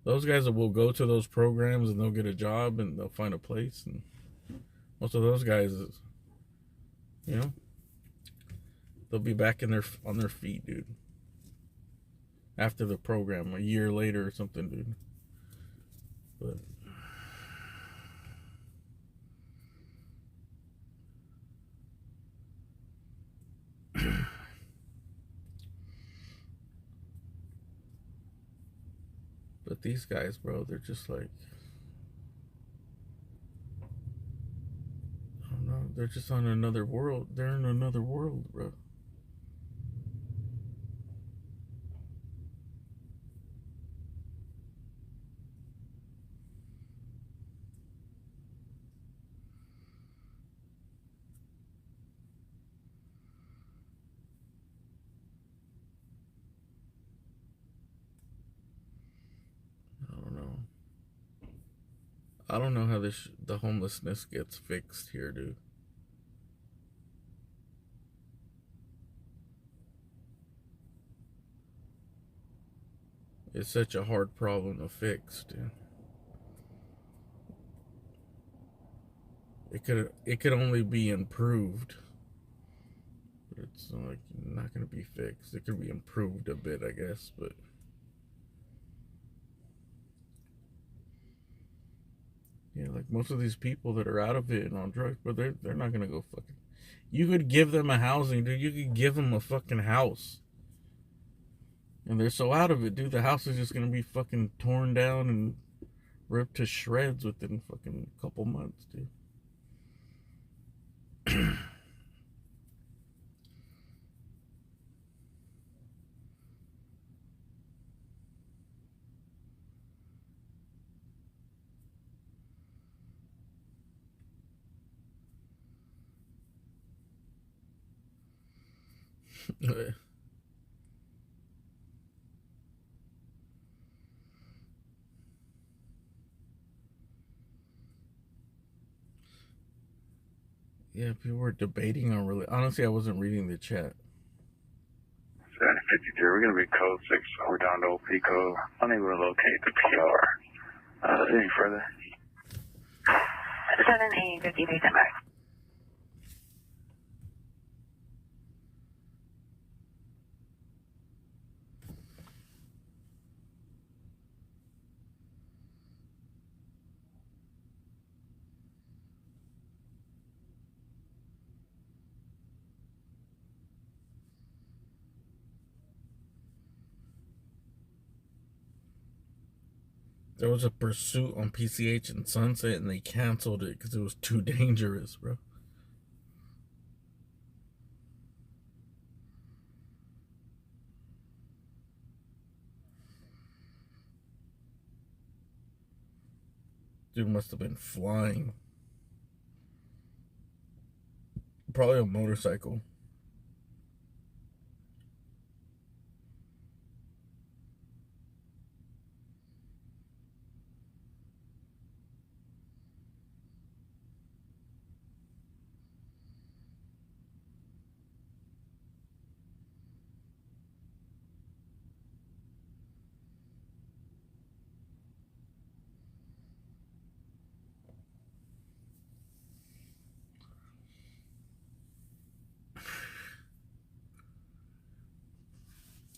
those guys will go to those programs and they'll get a job and they'll find a place. And most of those guys, they'll be back on their feet, dude. After the program, a year later or something, dude. But these guys, bro, they're just like, I don't know, they're just on another world. They're in another world, bro. I don't know how the homelessness gets fixed here, dude. It's such a hard problem to fix, dude. It could only be improved. But it's like not gonna be fixed. It could be improved a bit, I guess, but yeah, like most of these people that are out of it and on drugs, but they're not gonna go fucking. You could give them a housing, dude. You could give them a fucking house, and they're so out of it, dude. The house is just gonna be fucking torn down and ripped to shreds within fucking couple months, dude. Yeah, people were debating on really. Honestly, I wasn't reading the chat. 753, we're going to be code 6. We're down to Pico. Unable to locate the PR. Any further? 753, stand back. There was a pursuit on PCH and Sunset, and they canceled it because it was too dangerous, bro. Dude must have been flying. Probably a motorcycle.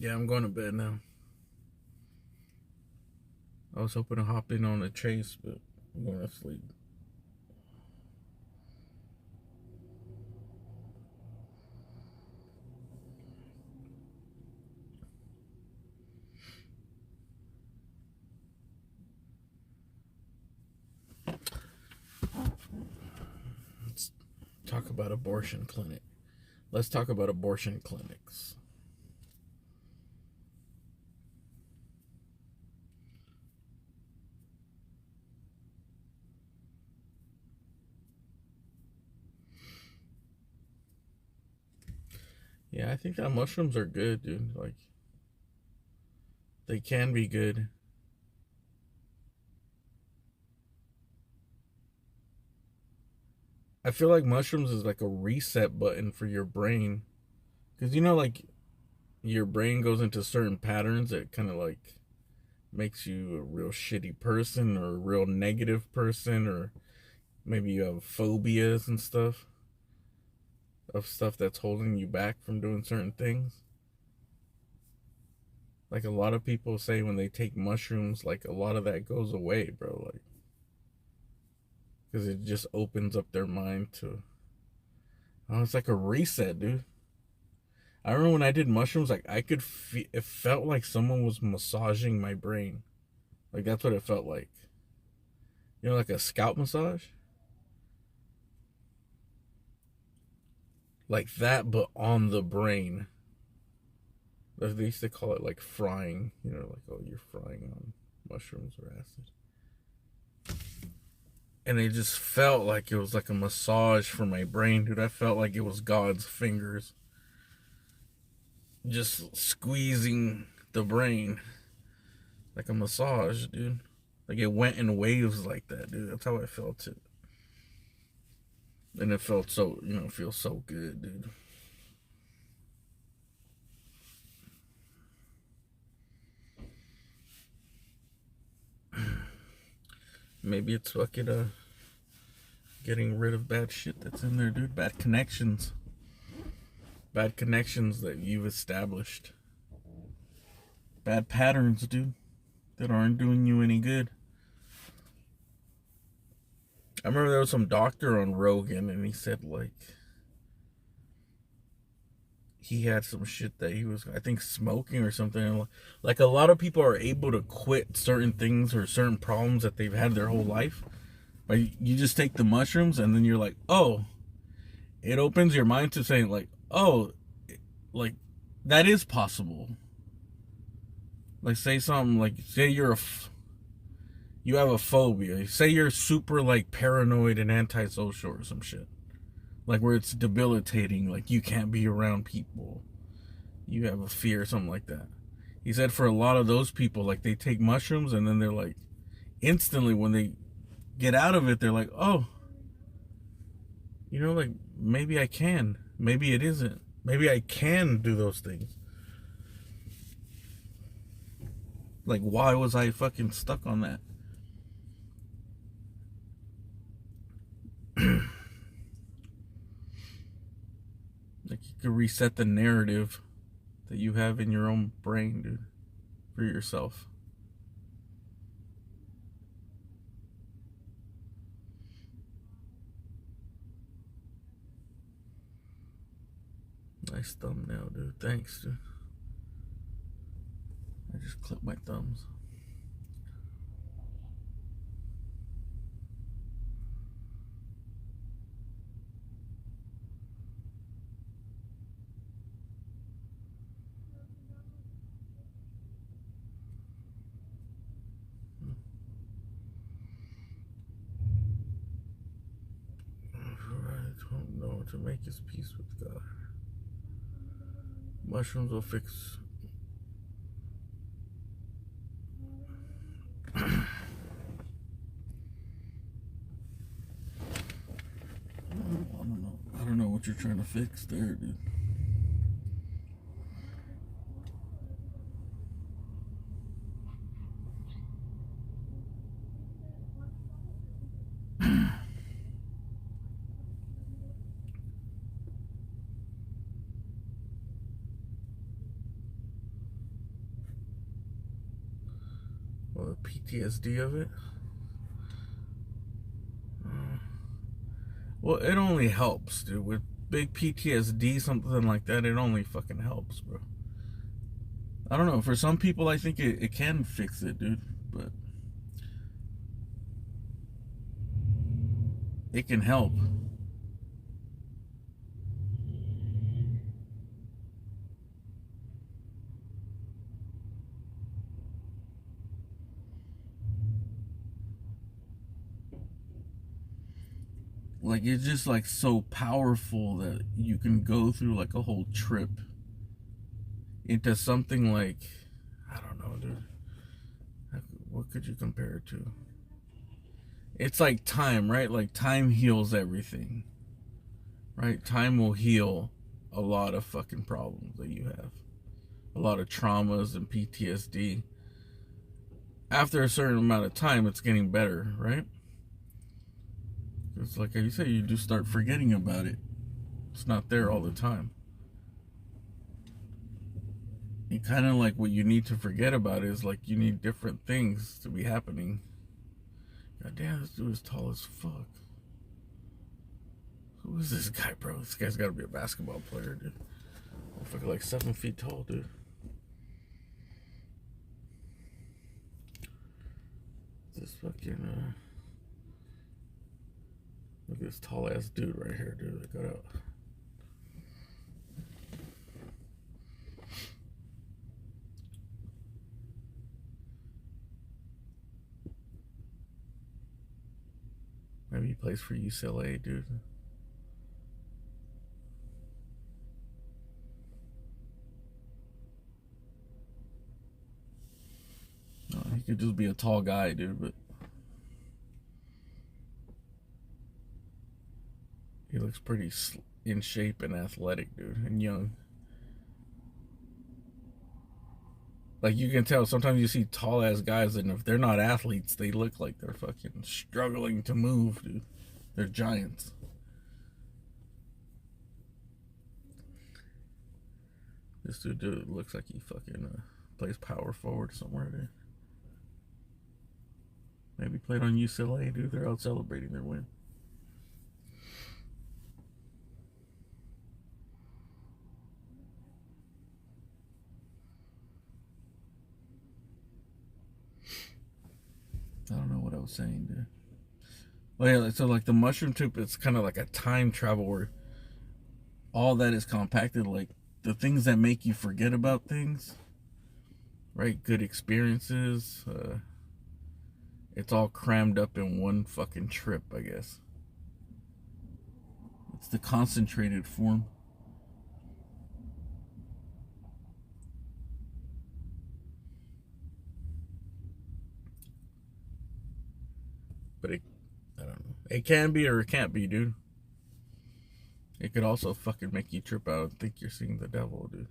Yeah, I'm going to bed now. I was hoping to hop in on a chase, but I'm going to sleep. talk about abortion clinic. Let's talk about abortion clinics. Yeah, I think that mushrooms are good, dude. Like, they can be good. I feel like mushrooms is like a reset button for your brain. Because, you know, like, your brain goes into certain patterns that kind of, like, makes you a real shitty person or a real negative person, or maybe you have phobias and stuff. Of stuff that's holding you back from doing certain things. Like, a lot of people say when they take mushrooms, like, a lot of that goes away, bro. Like, because it just opens up their mind to, oh, it's like a reset, dude. I remember when I did mushrooms, like, I could feel, it felt like someone was massaging my brain. Like, that's what it felt like. You know, like a scalp massage? Like that, but on the brain. They used to call it like frying. You know, like, oh, you're frying on mushrooms or acid. And it just felt like it was like a massage for my brain, dude. I felt like it was God's fingers just squeezing the brain. Like a massage, dude. Like, it went in waves like that, dude. That's how I felt it. And it felt so, you know, it feels so good, dude. Maybe it's fucking getting rid of bad shit that's in there, dude. Bad connections. Bad connections that you've established. Bad patterns, dude, that aren't doing you any good. I remember there was some doctor on Rogan, and he said, like, he had some shit that he was, I think, smoking or something. Like, a lot of people are able to quit certain things or certain problems that they've had their whole life. But you just take the mushrooms, and then you're like, oh, it opens your mind to saying, like, oh, like, that is possible. Like, say something, like, say you have a phobia. Say you're super, like, paranoid and antisocial or some shit. Like, where it's debilitating. Like, you can't be around people. You have a fear or something like that. He said for a lot of those people, like, they take mushrooms and then they're like, instantly when they get out of it, they're like, oh, you know, like, maybe I can. Maybe it isn't. Maybe I can do those things. Like, why was I fucking stuck on that? Like, you could reset the narrative that you have in your own brain, dude, for yourself. Nice thumbnail, dude. Thanks, dude. I just clipped my thumbs. I don't know, to make his peace with God. Mushrooms will fix. I don't know what you're trying to fix there, dude. Well, the PTSD of it. Well, it only helps, dude. With big PTSD, something like that, it only fucking helps, bro. I don't know. For some people, I think it can fix it, dude. But it can help. like it's just like so powerful that you can go through like a whole trip into something like, I don't know, dude. What could you compare it to? It's like time, right? Like time heals everything, right? Time will heal a lot of fucking problems that you have, a lot of traumas and PTSD. After a certain amount of time, it's getting better, right? It's like you say, you just start forgetting about it. It's not there all the time. You kind of like what you need to forget about is like you need different things to be happening. God damn, this dude is tall as fuck. Who is this guy, bro? This guy's got to be a basketball player, dude. Fucking like 7 feet tall, dude. This fucking look at this tall ass dude right here, dude. That got out. Maybe he plays for UCLA, dude. No, he could just be a tall guy, dude, but he looks pretty in shape and athletic, dude, and young. Like, you can tell, sometimes you see tall-ass guys, and if they're not athletes, they look like they're fucking struggling to move, dude. They're giants. This dude looks like he fucking plays power forward somewhere, dude. Maybe played on UCLA, dude. They're out celebrating their win. I don't know what I was saying, dude. Well, yeah, so like the mushroom tube, it's kind of like a time travel where all that is compacted, like the things that make you forget about things, right? Good experiences. It's all crammed up in one fucking trip, I guess. It's the concentrated form. But I don't know. It can be or it can't be, dude. It could also fucking make you trip out and think you're seeing the devil, dude.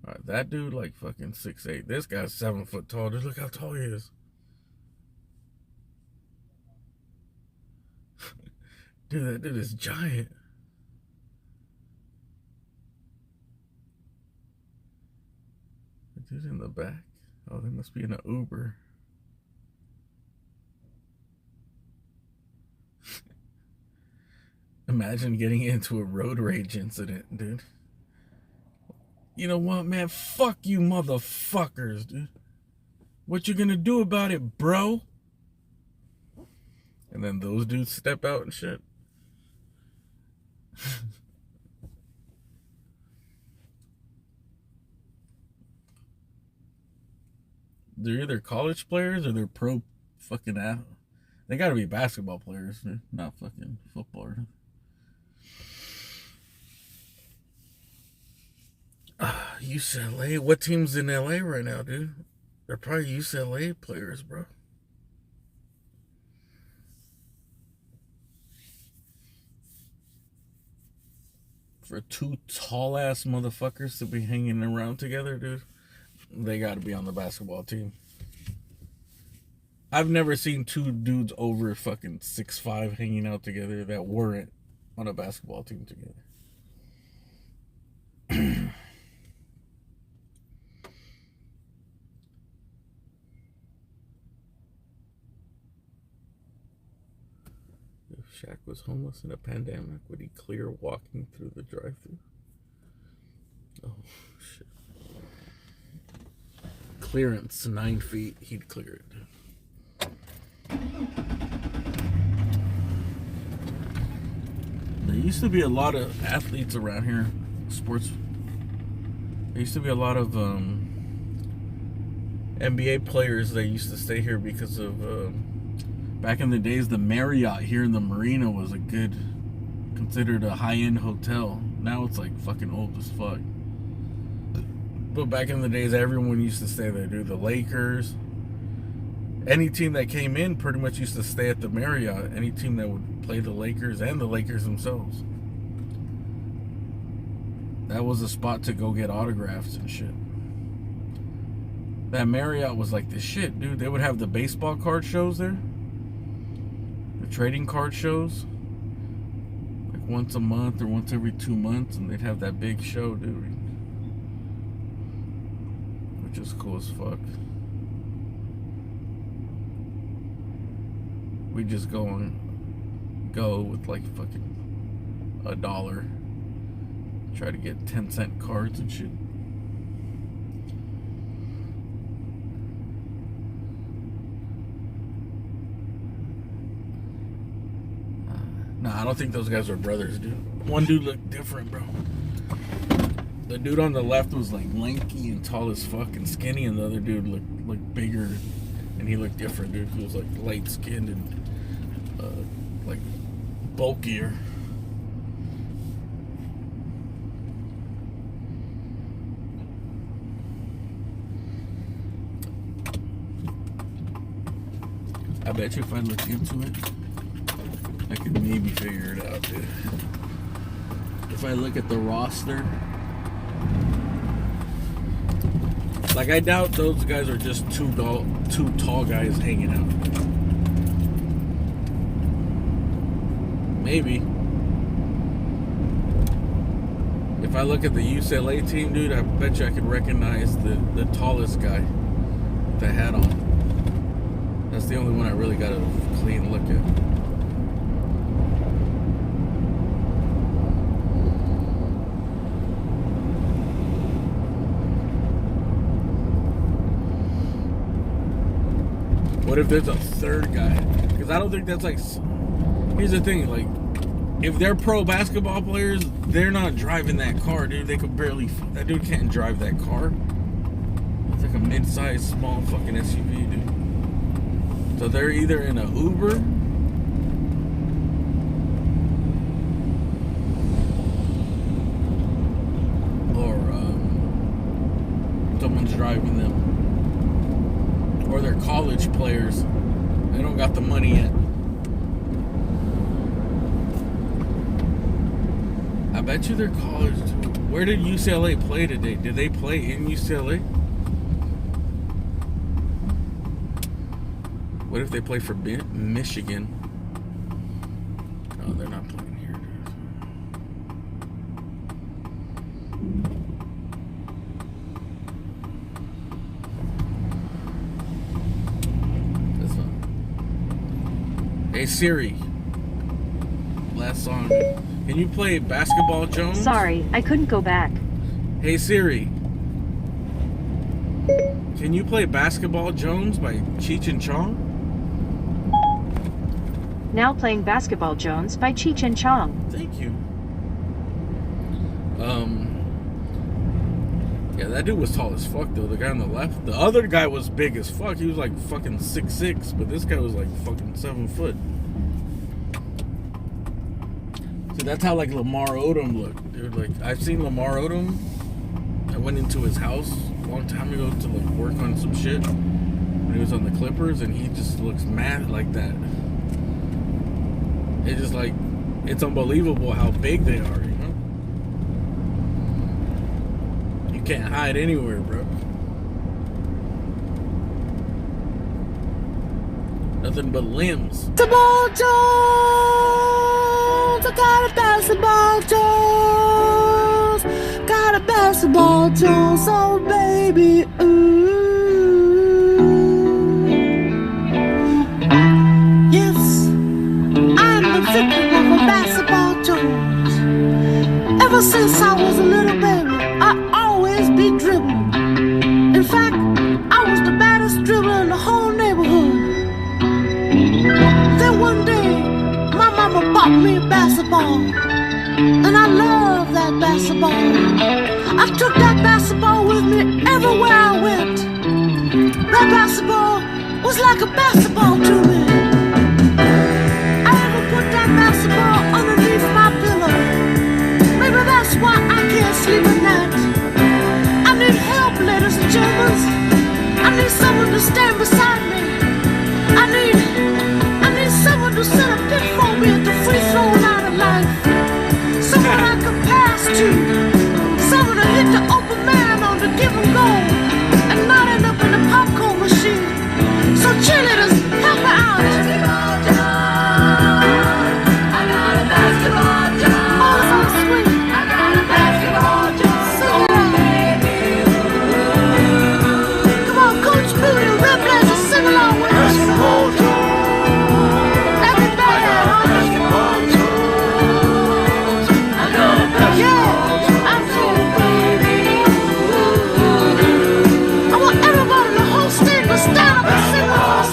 Alright, that dude like fucking 6'8". This guy's 7 foot tall. Dude, look how tall he is. Dude, that dude is giant. The dude in the back. Oh, they must be in an Uber. Imagine getting into a road rage incident, dude. You know what, man? Fuck you motherfuckers, dude. What you gonna do about it, bro? And then those dudes step out and shit. They're either college players or they're pro fucking athletes. They gotta be basketball players, dude, not fucking football. UCLA? What team's in LA right now, dude? They're probably UCLA players, bro. For two tall-ass motherfuckers to be hanging around together, dude, they gotta be on the basketball team. I've never seen two dudes over fucking 6'5" hanging out together that weren't on a basketball team together. If Shaq was homeless in a pandemic, would he clear walking through the drive-thru? Oh, shit. Clearance, 9 feet, he'd clear it. There used to be a lot of athletes around here, sports. There used to be a lot of NBA players that used to stay here because of Back in the days, the Marriott here in the Marina was considered a high-end hotel. Now it's like fucking old as fuck. But back in the days, everyone used to stay there, dude. The Lakers. Any team that came in pretty much used to stay at the Marriott. Any team that would play the Lakers and the Lakers themselves. That was a spot to go get autographs and shit. That Marriott was like the shit, dude. They would have the baseball card shows there. The trading card shows. Like once a month or once every 2 months. And they'd have that big show, dude. Which is cool as fuck. We just go with like fucking $1. Try to get 10-cent cards and shit. Nah, I don't think those guys were brothers, dude. One dude looked different, bro. The dude on the left was like lanky and tall as fuck and skinny, and the other dude looked like bigger, and he looked different, dude. He was like light skinned and like bulkier. I bet you if I look into it, I could maybe figure it out, dude. If I look at the roster, like I doubt those guys are just two tall guys hanging out. Maybe. If I look at the UCLA team, dude, I bet you I could recognize the tallest guy with the hat on. That's the only one I really got a clean look at. What if there's a third guy? Because I don't think that's like... Here's the thing, like, if they're pro basketball players, they're not driving that car, dude. They could barely... That dude can't drive that car. It's like a mid-sized, small fucking SUV, dude. So they're either in an Uber or someone's driving them. Or they're college players. They don't got the money yet. I bet you they're college. Where did UCLA play today? Did they play in UCLA? What if they play for Michigan? Oh, they're not playing here, dude. That's not. Hey Siri. Last song. Can you play Basketball Jones? Sorry, I couldn't go back. Hey Siri. Can you play Basketball Jones by Cheech and Chong? Now playing Basketball Jones by Cheech and Chong. Thank you. Yeah, that dude was tall as fuck though. The guy on the left. The other guy was big as fuck. He was like fucking 6'6", but this guy was like fucking 7 foot. So that's how like Lamar Odom looked, dude. Like I've seen Lamar Odom. I went into his house a long time ago to like work on some shit when he was on the Clippers, and he just looks mad like that. It's just like, it's unbelievable how big they are, you know? You can't hide anywhere, bro. Nothing but limbs. Basketball Jones, I got a basketball Jones, got a basketball Jones, oh baby, ooh. Victim of a basketball Jones. Ever since I was a little baby, I always be dribbling. In fact, I was the baddest dribbler in the whole neighborhood. Then one day, my mama bought me a basketball, and I love that basketball. I took that basketball with me everywhere I went. That basketball was like a basketball to me. to stand beside me. I need someone to set a pick for me at the free throw line of life. Someone I can pass to. Someone to hit the open man on the give and go and not end up in the popcorn machine. So cheerleaders, help me out. I got a basketball job. Oh, so sweet. I got a basketball job. Sing it out. Come on, Coach Booty, Red Blazers, sing along with us. Basketball job. Everybody, basketball job. I got a basketball job. I'm feeling baby. I want everybody in the whole state to stand up and sing with us.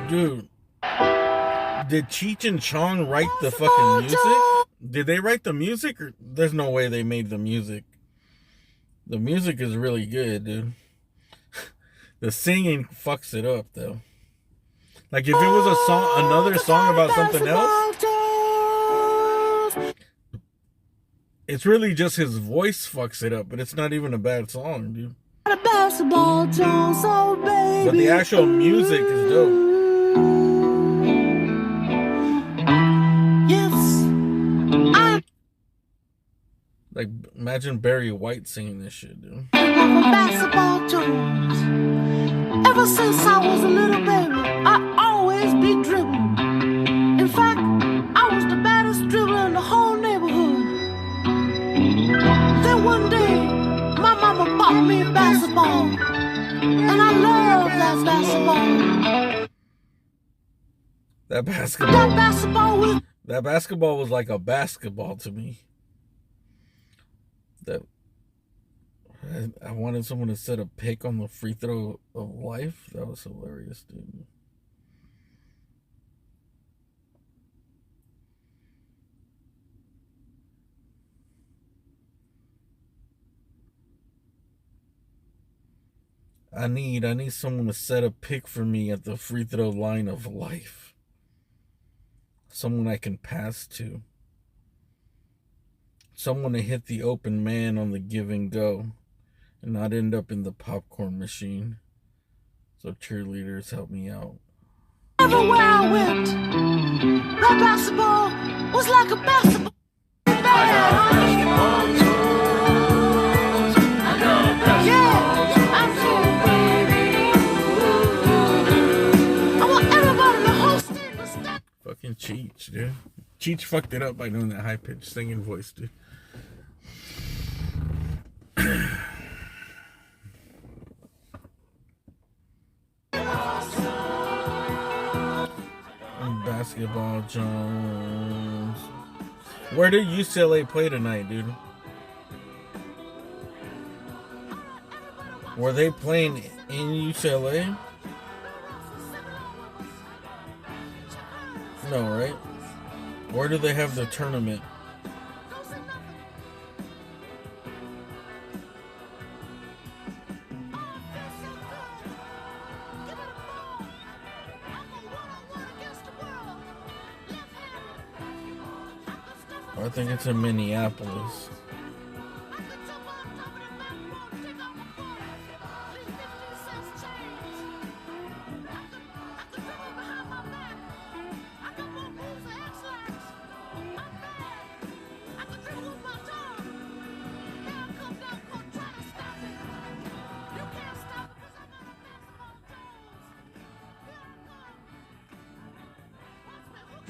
Dude, did Cheech and Chong write the fucking music? Did they write the music? Or there's no way they made the music. The music is really good, dude. The singing fucks it up, though. Like, if it was a song, another song about something else, it's really just his voice fucks it up, but it's not even a bad song, dude. But the actual music is dope. Like, imagine Barry White singing this shit, dude. Basketball Jones. Ever since I was a little baby, I always be dribbling. In fact, I was the baddest dribbler in the whole neighborhood. Then one day, my mama bought me a basketball, and I love that basketball. That basketball was like a basketball to me. That I wanted someone to set a pick on the free throw of life. That was hilarious, dude. I need someone to set a pick for me at the free throw line of life. Someone I can pass to. Someone to hit the open man on the give and go and not end up in the popcorn machine. So cheerleaders, help me out. Everywhere I went, that basketball was like a basketball. dude. Cheech fucked it up by doing that high pitched singing voice, dude. Basketball Jones. Where did UCLA play tonight, dude? Were they playing in UCLA? No, right? Where do they have the tournament? I think it's in Minneapolis.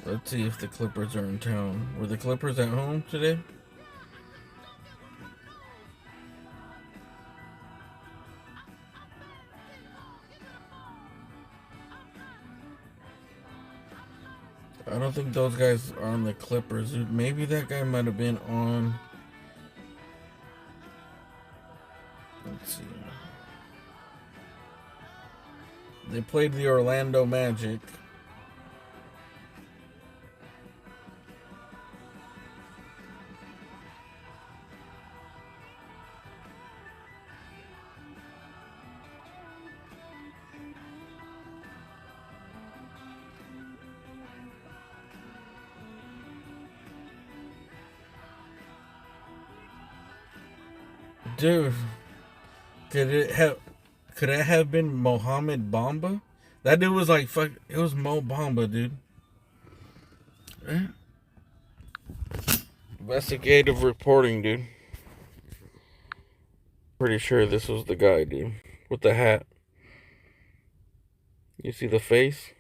Let's see if the Clippers are in town. Were the Clippers at home today? I don't think those guys are on the Clippers. Maybe that guy might have been on... Let's see. They played the Orlando Magic. Dude, could it have been Mohamed Bamba? That dude was like, fuck, it was Mo Bamba, dude. Investigative reporting, dude. Pretty sure this was the guy, dude, with the hat. You see the face?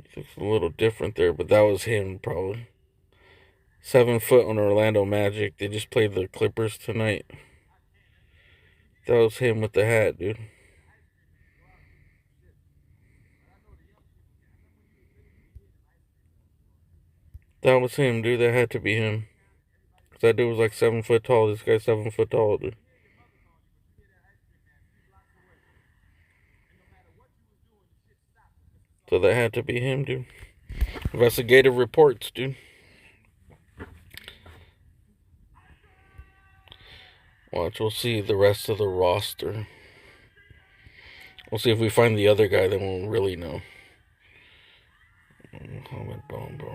It looks a little different there, but that was him, probably. 7 foot on Orlando Magic. They just played the Clippers tonight. That was him with the hat, dude. That was him, dude. That had to be him. That dude was like 7 foot tall. This guy's 7 foot tall, dude. So that had to be him, dude. Investigative reports, dude. Watch, we'll see the rest of the roster. We'll see if we find the other guy, then we'll really know.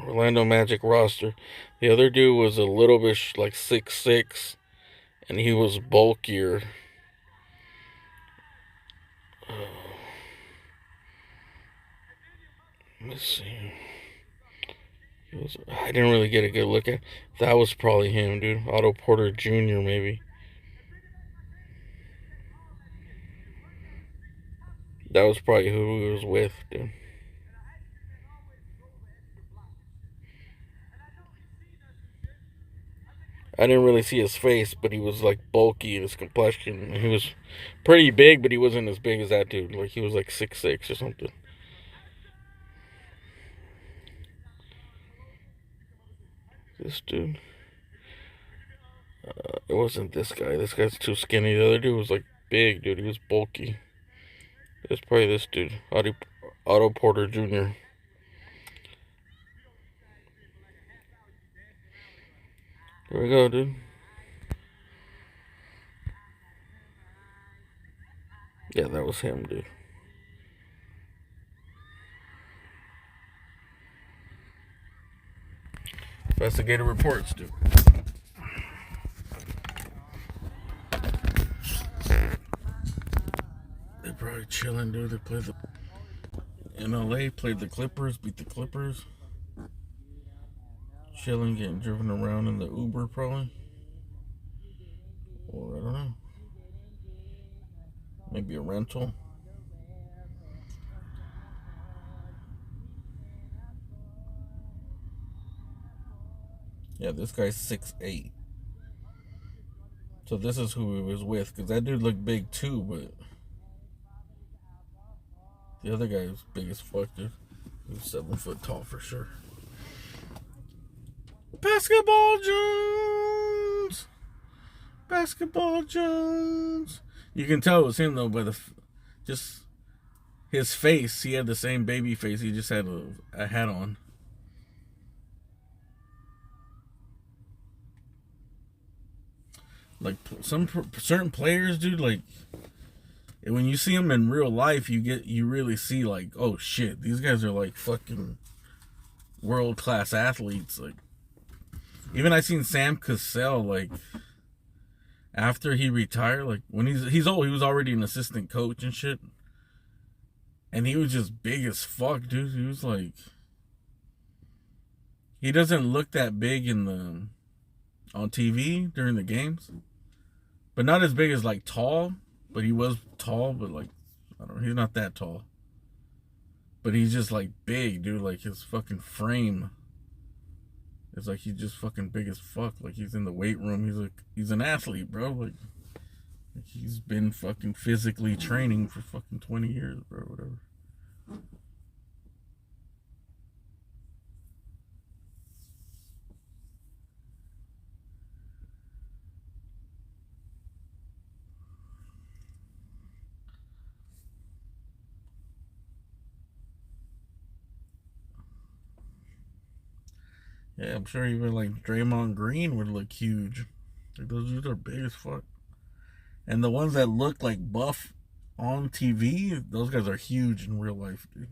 Orlando Magic roster. The other dude was a little bit like 6'6", and he was bulkier. Let's see. I didn't really get a good look at. That was probably him, dude. Otto Porter Jr. maybe. That was probably who he was with, dude. I didn't really see his face, but he was like bulky in his complexion. He was pretty big, but he wasn't as big as that dude. Like he was like 6'6" or something. This dude. It wasn't this guy. This guy's too skinny. The other dude was like big, dude. He was bulky. It's probably this dude, Otto Porter Jr. There we go, dude. Yeah, that was him, dude. Investigative reports, dude. They're probably chilling, dude. They played in LA, played the Clippers, beat the Clippers. Chilling, getting driven around in the Uber, probably. Or I don't know. Maybe a rental. Yeah, this guy's 6'8". So this is who he was with, because that dude looked big too, but the other guy was big as fuck, dude. He was 7 foot tall for sure. Basketball Jones! Basketball Jones! You can tell it was him though by just his face. He had the same baby face. He just had a hat on. Like some certain players, dude, like when you see them in real life, you really see like, oh shit, these guys are like fucking world class athletes. Like even I seen Sam Cassell, like after he retired, like when he's old, he was already an assistant coach and shit, and he was just big as fuck, dude. He was like, he doesn't look that big on TV during the games. But not as big as like tall, but he was tall, but like, I don't know, he's not that tall. But he's just like big, dude, like his fucking frame. It's like he's just fucking big as fuck. Like he's in the weight room, he's an athlete, bro. Like he's been fucking physically training for fucking 20 years, bro, whatever. Yeah, I'm sure even like Draymond Green would look huge. Like those dudes are big as fuck. And the ones that look like buff on TV, those guys are huge in real life, dude.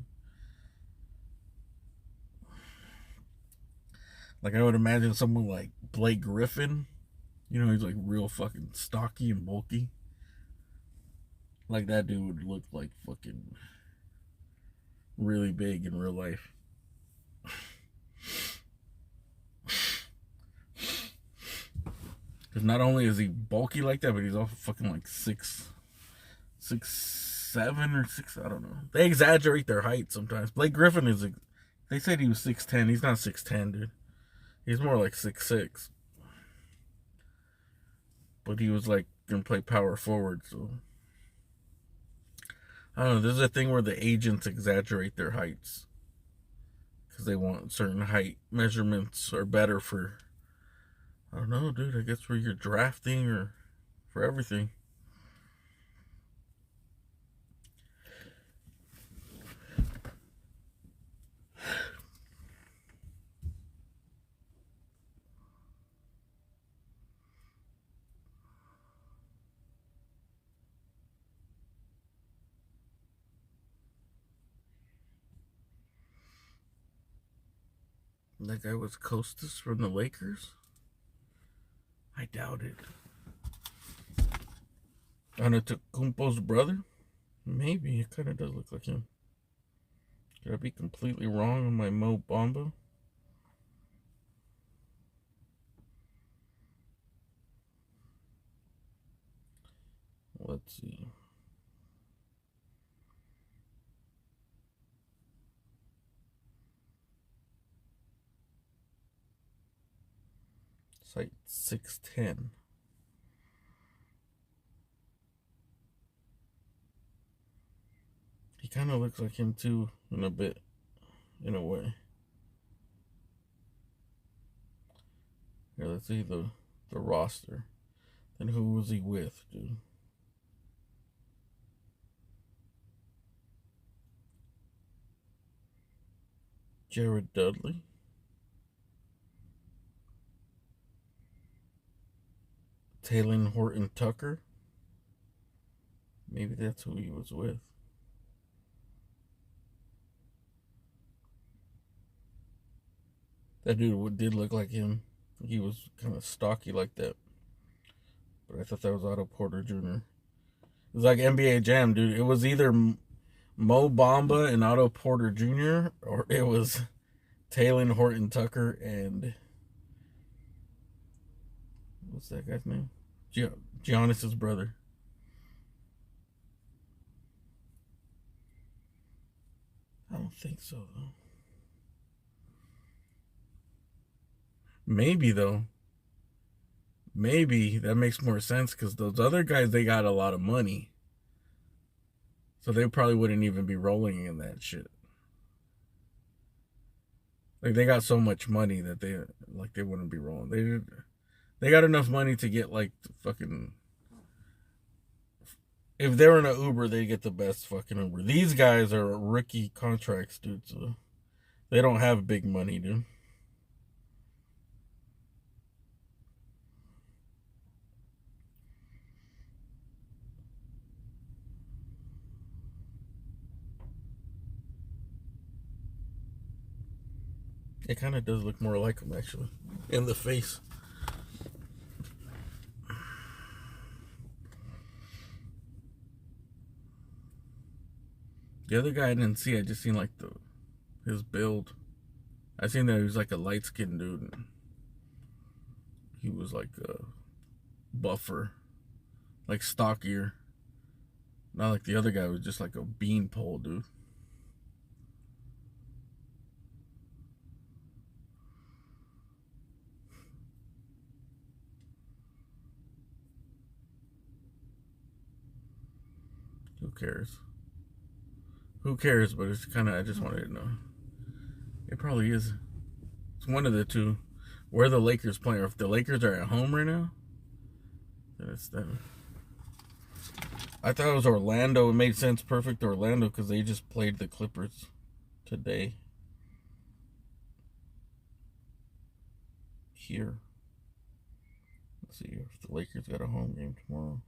Like I would imagine someone like Blake Griffin. You know, he's like real fucking stocky and bulky. Like that dude would look like fucking really big in real life. Because not only is he bulky like that, but he's also fucking like 6'7" or 6. I don't know. They exaggerate their height sometimes. Blake Griffin is. They said he was 6'10". He's not 6'10", dude. He's more like 6'6". But he was like gonna play power forward, so I don't know. There's a thing where the agents exaggerate their heights because they want certain height measurements are better for. I don't know, dude. I guess for your drafting or for everything. That guy was Costas from the Lakers? I doubt it. Antetokounmpo's brother? Maybe. It kind of does look like him. Could I be completely wrong on my Mo Bamba? Let's see. Site 610. He kind of looks like him too, in a way. Here, let's see the roster. Then who was he with, dude? Jared Dudley. Taylor Horton Tucker. Maybe that's who he was with. That dude did look like him. He was kind of stocky like that. But I thought that was Otto Porter Jr. It was like NBA Jam, dude. It was either Mo Bamba and Otto Porter Jr. or it was Taylor Horton Tucker and what's that guy's name? Giannis's brother. I don't think so, though. Maybe though. Maybe that makes more sense because those other guys, they got a lot of money. So they probably wouldn't even be rolling in that shit. Like they got so much money that they wouldn't be rolling. They got enough money to get like fucking. If they were in an Uber, they get the best fucking Uber. These guys are rookie contracts, dude. So they don't have big money, dude. It kind of does look more like him, actually, in the face. The other guy I didn't see. I just seen like his build. I seen that he was like a light skinned dude. And he was like a buffer, like stockier. Not like the other guy was just like a beanpole, dude. Who cares? Who cares? But it's kind of, I just wanted to know. It probably is. It's one of the two. Where the Lakers playing? Or if the Lakers are at home right now, then it's them. I thought it was Orlando. It made sense, perfect Orlando, because they just played the Clippers today. Here. Let's see if the Lakers got a home game tomorrow.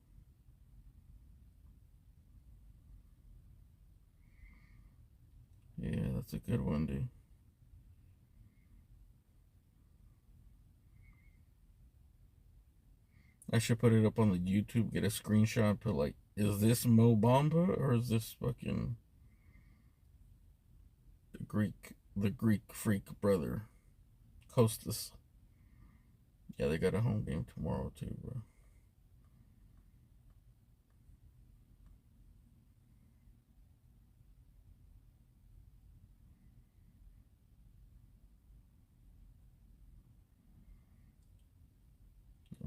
Yeah, that's a good one, dude. I should put it up on the YouTube, get a screenshot, put like, is this Mo Bamba or is this fucking the Greek freak brother, Kostas? Yeah, they got a home game tomorrow too, bro.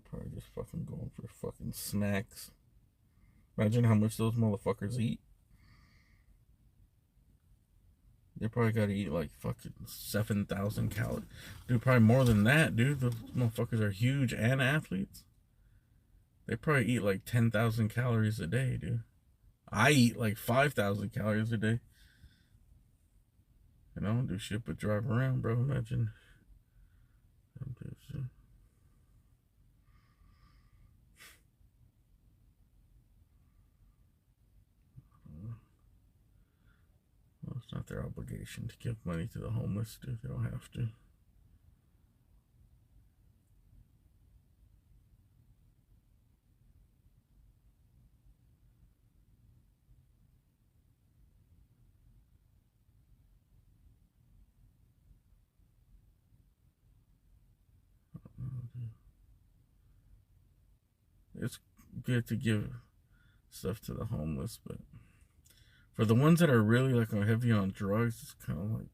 Probably just fucking going for fucking snacks. Imagine how much those motherfuckers eat. They probably gotta eat like fucking 7,000 calories. Dude, probably more than that, dude. Those motherfuckers are huge and athletes. They probably eat like 10,000 calories a day, dude. I eat like 5,000 calories a day. And I don't do shit but drive around, bro. Imagine. Well, it's not their obligation to give money to the homeless, dude. They don't have to. It's good to give stuff to the homeless, but for the ones that are really like heavy on drugs, it's kind of like,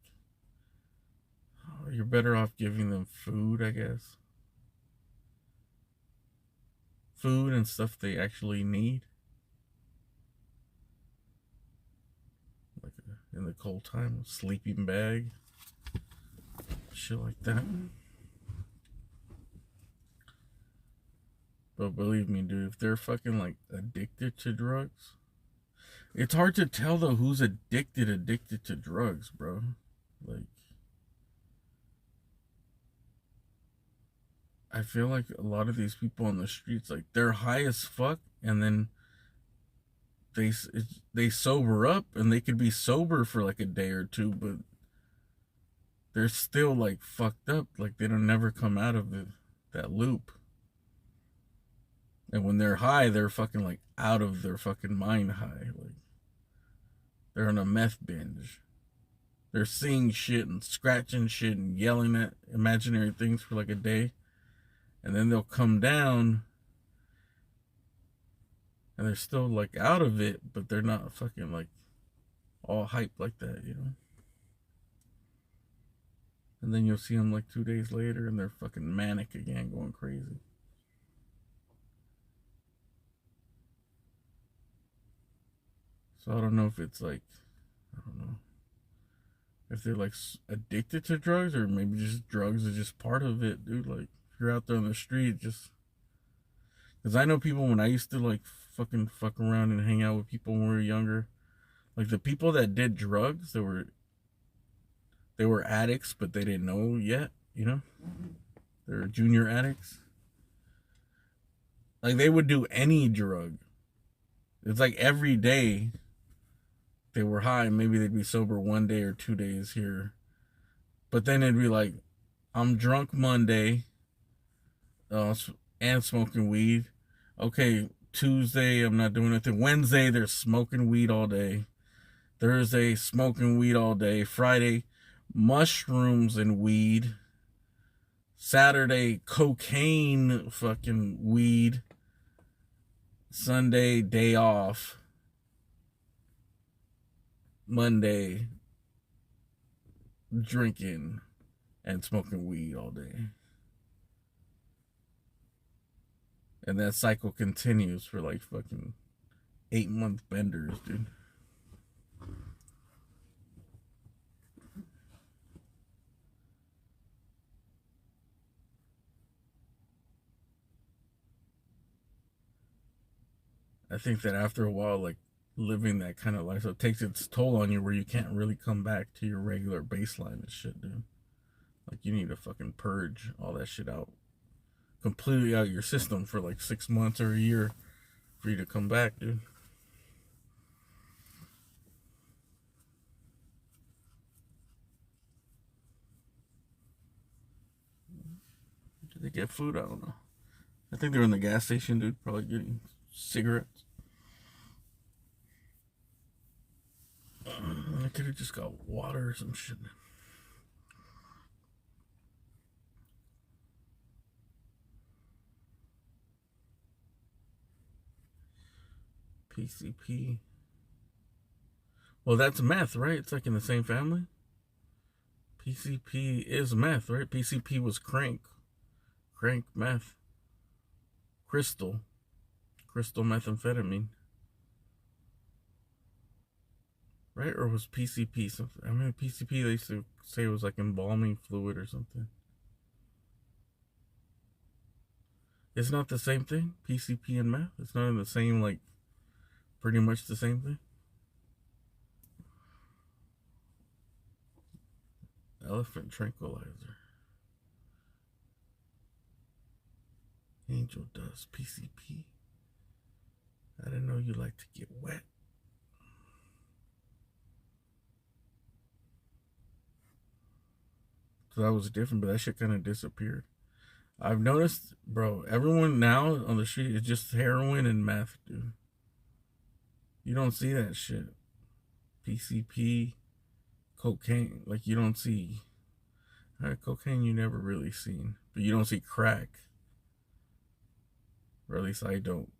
oh, you're better off giving them food, I guess. Food and stuff they actually need. Like in the cold time, a sleeping bag. Shit like that. But believe me, dude, if they're fucking like addicted to drugs, it's hard to tell though who's addicted to drugs, bro. Like, I feel like a lot of these people on the streets, like they're high as fuck, and then they sober up, and they could be sober for like a day or two, but they're still like fucked up. Like they don't never come out of that loop. And when they're high, they're fucking like out of their fucking mind high. Like they're on a meth binge. They're seeing shit and scratching shit and yelling at imaginary things for like a day. And then they'll come down and they're still like out of it, but they're not fucking like all hype like that, you know? And then you'll see them like 2 days later and they're fucking manic again, going crazy. So I don't know if it's like, I don't know, if they're like addicted to drugs, or maybe just drugs are just part of it, dude. Like, if you're out there on the street, just, because I know people, when I used to like fucking fuck around and hang out with people when we were younger, like the people that did drugs, they were addicts, but they didn't know yet, you know? They were junior addicts. Like, they would do any drug. It's like every day they were high, maybe they'd be sober 1 day or 2 days here. But then it'd be like, I'm drunk Monday, and smoking weed. Okay, Tuesday, I'm not doing anything. Wednesday, they're smoking weed all day. Thursday, smoking weed all day. Friday, mushrooms and weed. Saturday, cocaine, fucking weed. Sunday, day off. Monday, drinking and smoking weed all day. And that cycle continues for like fucking 8-month benders, dude. I think that after a while, like, living that kind of life, so it takes its toll on you where you can't really come back to your regular baseline and shit, dude. Like, you need to fucking purge all that shit out. Completely out of your system for like 6 months or a year for you to come back, dude. Did they get food? I don't know. I think they're in the gas station, dude, probably getting cigarettes. I could have just got water or some shit. PCP. Well, that's meth, right? It's like in the same family. PCP is meth, right? PCP was crank meth. Crystal methamphetamine. Right? Or was PCP something? I mean, PCP, they used to say it was like embalming fluid or something. It's not the same thing? PCP and meth? It's not in the same, like, pretty much the same thing? Elephant tranquilizer. Angel dust. PCP. I didn't know you like to get wet. So that was different, but that shit kind of disappeared. I've noticed, bro, everyone now on the street is just heroin and meth, dude. You don't see that shit. PCP, cocaine, like you don't see. Cocaine you never really seen, but you don't see crack. Or at least I don't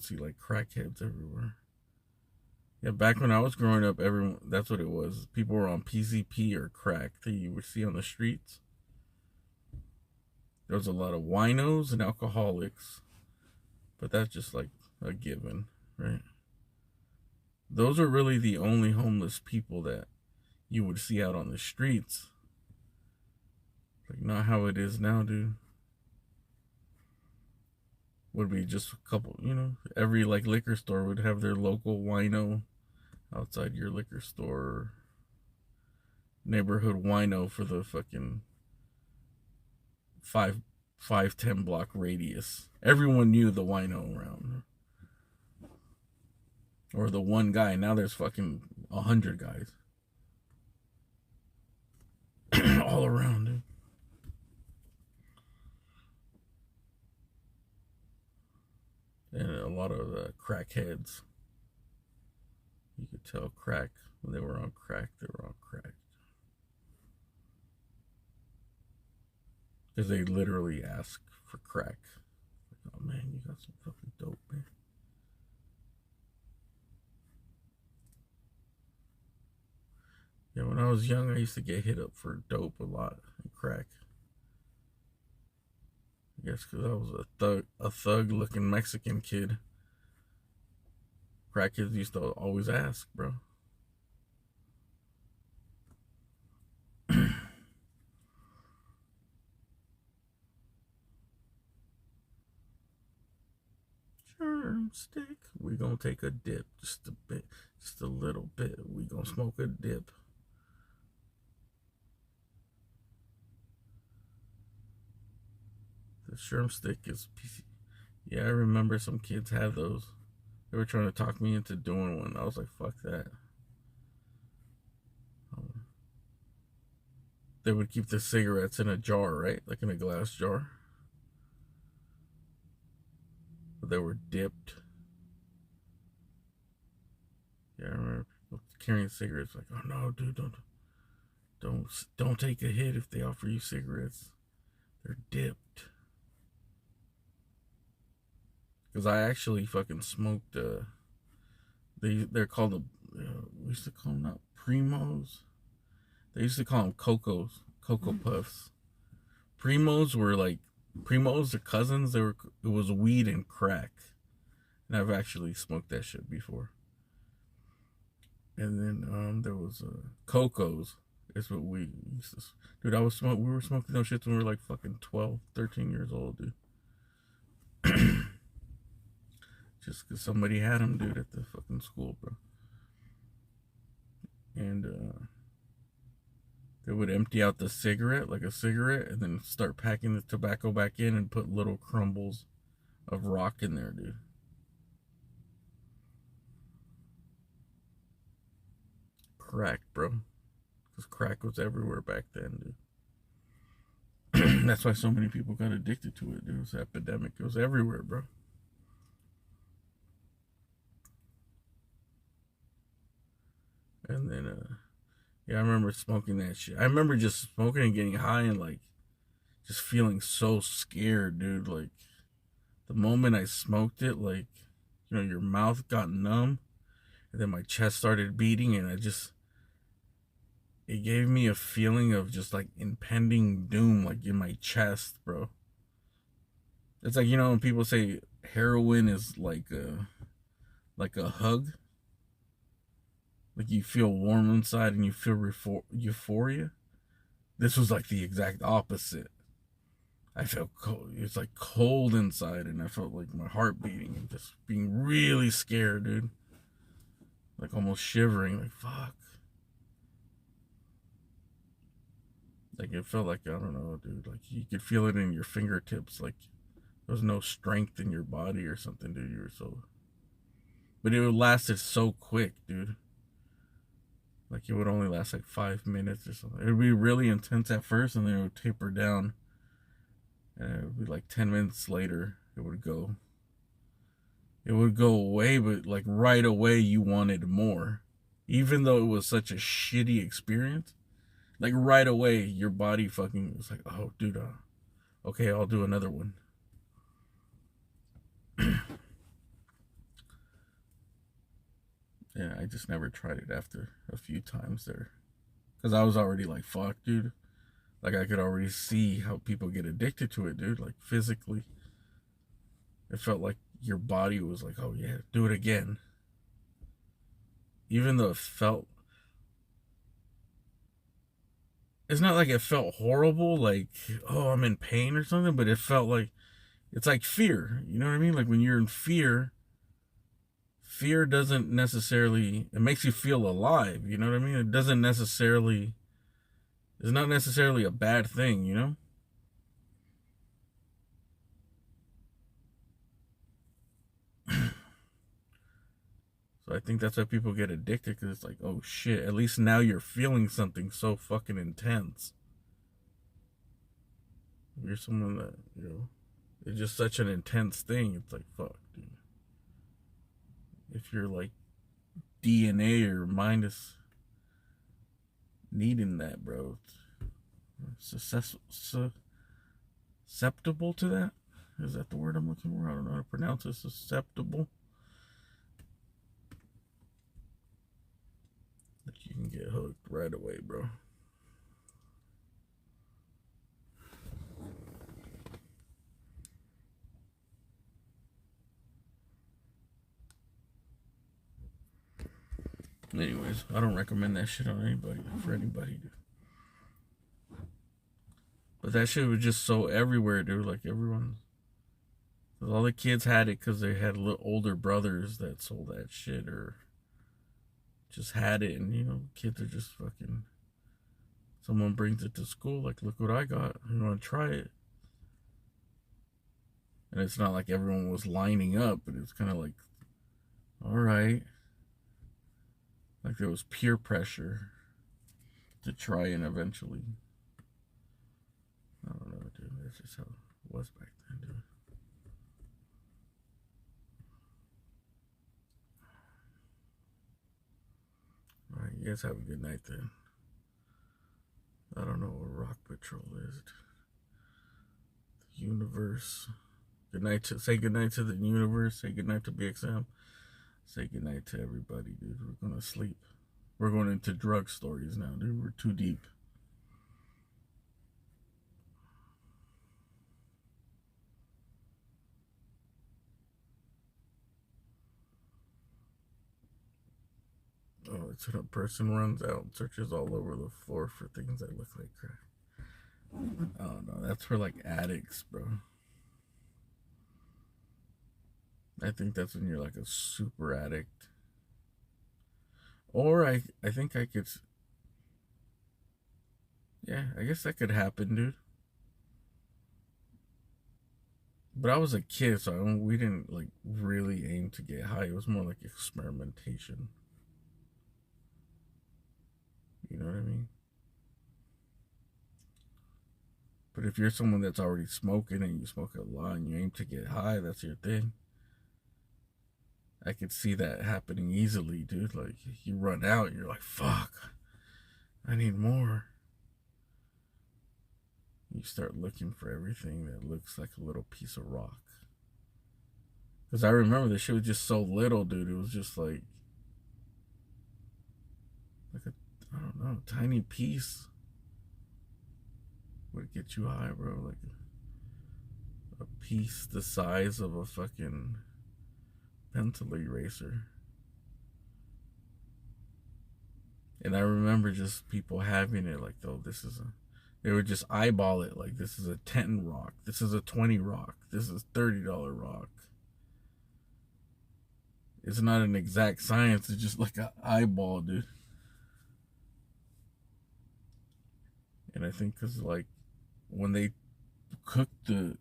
see like crackheads everywhere. Yeah, back when I was growing up, everyone, that's what it was. People were on PCP or crack that you would see on the streets. There was a lot of winos and alcoholics, but that's just like a given, right? Those are really the only homeless people that you would see out on the streets. Like, not how it is now, dude. Would be just a couple, you know, every like liquor store would have their local wino outside your liquor store. Neighborhood wino for the fucking 5-10 block radius. Everyone knew the wino around. Or the one guy. Now there's fucking 100 guys. All around, dude. And a lot of crackheads. You could tell crack. When they were on crack, they were on crack. Because they literally ask for crack. Like, oh man, you got some fucking dope, man. Yeah, when When I was young, I used to get hit up for dope a lot and crack. I guess because I was a thug-looking Mexican kid. Crackheads used to always ask, bro. Germ stick. We gonna take a dip, just a bit, just a little bit. We gonna smoke a dip. The Sherm stick is PC. Yeah, I remember some kids had those. They were trying to talk me into doing one. I was like, fuck that. They would keep the cigarettes in a jar, right? Like in a glass jar. But they were dipped. Yeah, I remember carrying cigarettes. Like, oh no, dude, don't take a hit if they offer you cigarettes. They're dipped. Because I actually fucking smoked, they're called, we used to call them not Primos. They used to call them Cocoa Puffs. Primos were like, Primos, they're cousins. It was weed and crack. And I've actually smoked that shit before. And then there was Cocos. Is what we used to, dude, we were smoking those shits when we were like fucking 12, 13 years old, dude. Just because somebody had them, dude, at the fucking school, bro. And they would empty out the cigarette, like a cigarette, and then start packing the tobacco back in and put little crumbles of rock in there, dude. Crack, bro. Because crack was everywhere back then, dude. That's why so many people got addicted to it, dude. It was an epidemic. It was everywhere, bro. And then, yeah, I remember smoking that shit. I remember just smoking and getting high and, like, just feeling so scared, dude. Like, the moment I smoked it, like, you know, your mouth got numb. And then my chest started beating and it gave me a feeling of just, like, impending doom, like, in my chest, bro. It's like, you know, when people say heroin is like a hug. Like you feel warm inside and you feel euphoria. This was like the exact opposite. I felt cold. It's like cold inside and I felt like my heart beating and just being really scared, dude. Like almost shivering, like fuck. Like it felt like, I don't know, dude. Like you could feel it in your fingertips. Like there was no strength in your body or something, dude. You were so... But it lasted so quick, dude. Like, it would only last, like, 5 minutes or something. It would be really intense at first, and then it would taper down. And it would be, like, 10 minutes later, it would go. It would go away, but, like, right away, you wanted more. Even though it was such a shitty experience. Like, right away, your body fucking was like, oh, dude, okay, I'll do another one. Yeah, I just never tried it after a few times there. Because I was already like, fuck, dude. Like, I could already see how people get addicted to it, dude. Like, physically. It felt like your body was like, oh, yeah, do it again. Even though it felt... It's not like it felt horrible, like, oh, I'm in pain or something. But it felt like... It's like fear. You know what I mean? Like, when you're in fear... Fear doesn't necessarily, it makes you feel alive, you know what I mean? It doesn't necessarily, it's not necessarily a bad thing, you know? So I think that's why people get addicted, because it's like, oh shit, at least now you're feeling something so fucking intense. If you're someone that, you know, it's just such an intense thing, it's like, fuck, dude. If you're like DNA or mind is needing that, bro, susceptible to that? Is that the word I'm looking for? I don't know how to pronounce it. Susceptible. Like you can get hooked right away, bro. Anyways, I don't recommend that shit on anybody, for anybody, dude. But that shit was just so everywhere, dude. Like everyone, all the kids had it because they had little older brothers that sold that shit or just had it, and you know, kids are just fucking. Someone brings it to school, like, look what I got. You want to try it? And it's not like everyone was lining up, but it's kind of like, all right. Like there was peer pressure to try and eventually. I don't know, dude. That's just how it was back then, dude. Alright, you guys have a good night then. I don't know what Rock Patrol is. The universe. Good night to, say good night to the universe. Say good night to BXM. Say good night to everybody, dude. We're gonna sleep. We're going into drug stories now, dude. We're too deep. Oh, it's when a person runs out and searches all over the floor for things that look like crack. Oh no, that's for like addicts, bro. I think that's when you're like a super addict. Or I think I could. Yeah, I guess that could happen, dude. But I was a kid, so we didn't like really aim to get high. It was more like experimentation. You know what I mean? But if you're someone that's already smoking and you smoke a lot and you aim to get high, that's your thing. I could see that happening easily, dude. Like, you run out, you're like, fuck, I need more. You start looking for everything that looks like a little piece of rock. Because I remember the shit was just so little, dude. It was just like a, I don't know, tiny piece would get you high, bro. Like a piece the size of a fucking pencil eraser. And I remember just people having it like, oh, this is a, they would just eyeball it like, this is a 10 rock, this is a 20 rock, this is $30 rock. It's not an exact science, it's just like an eyeball, dude. And I think because like when they cooked the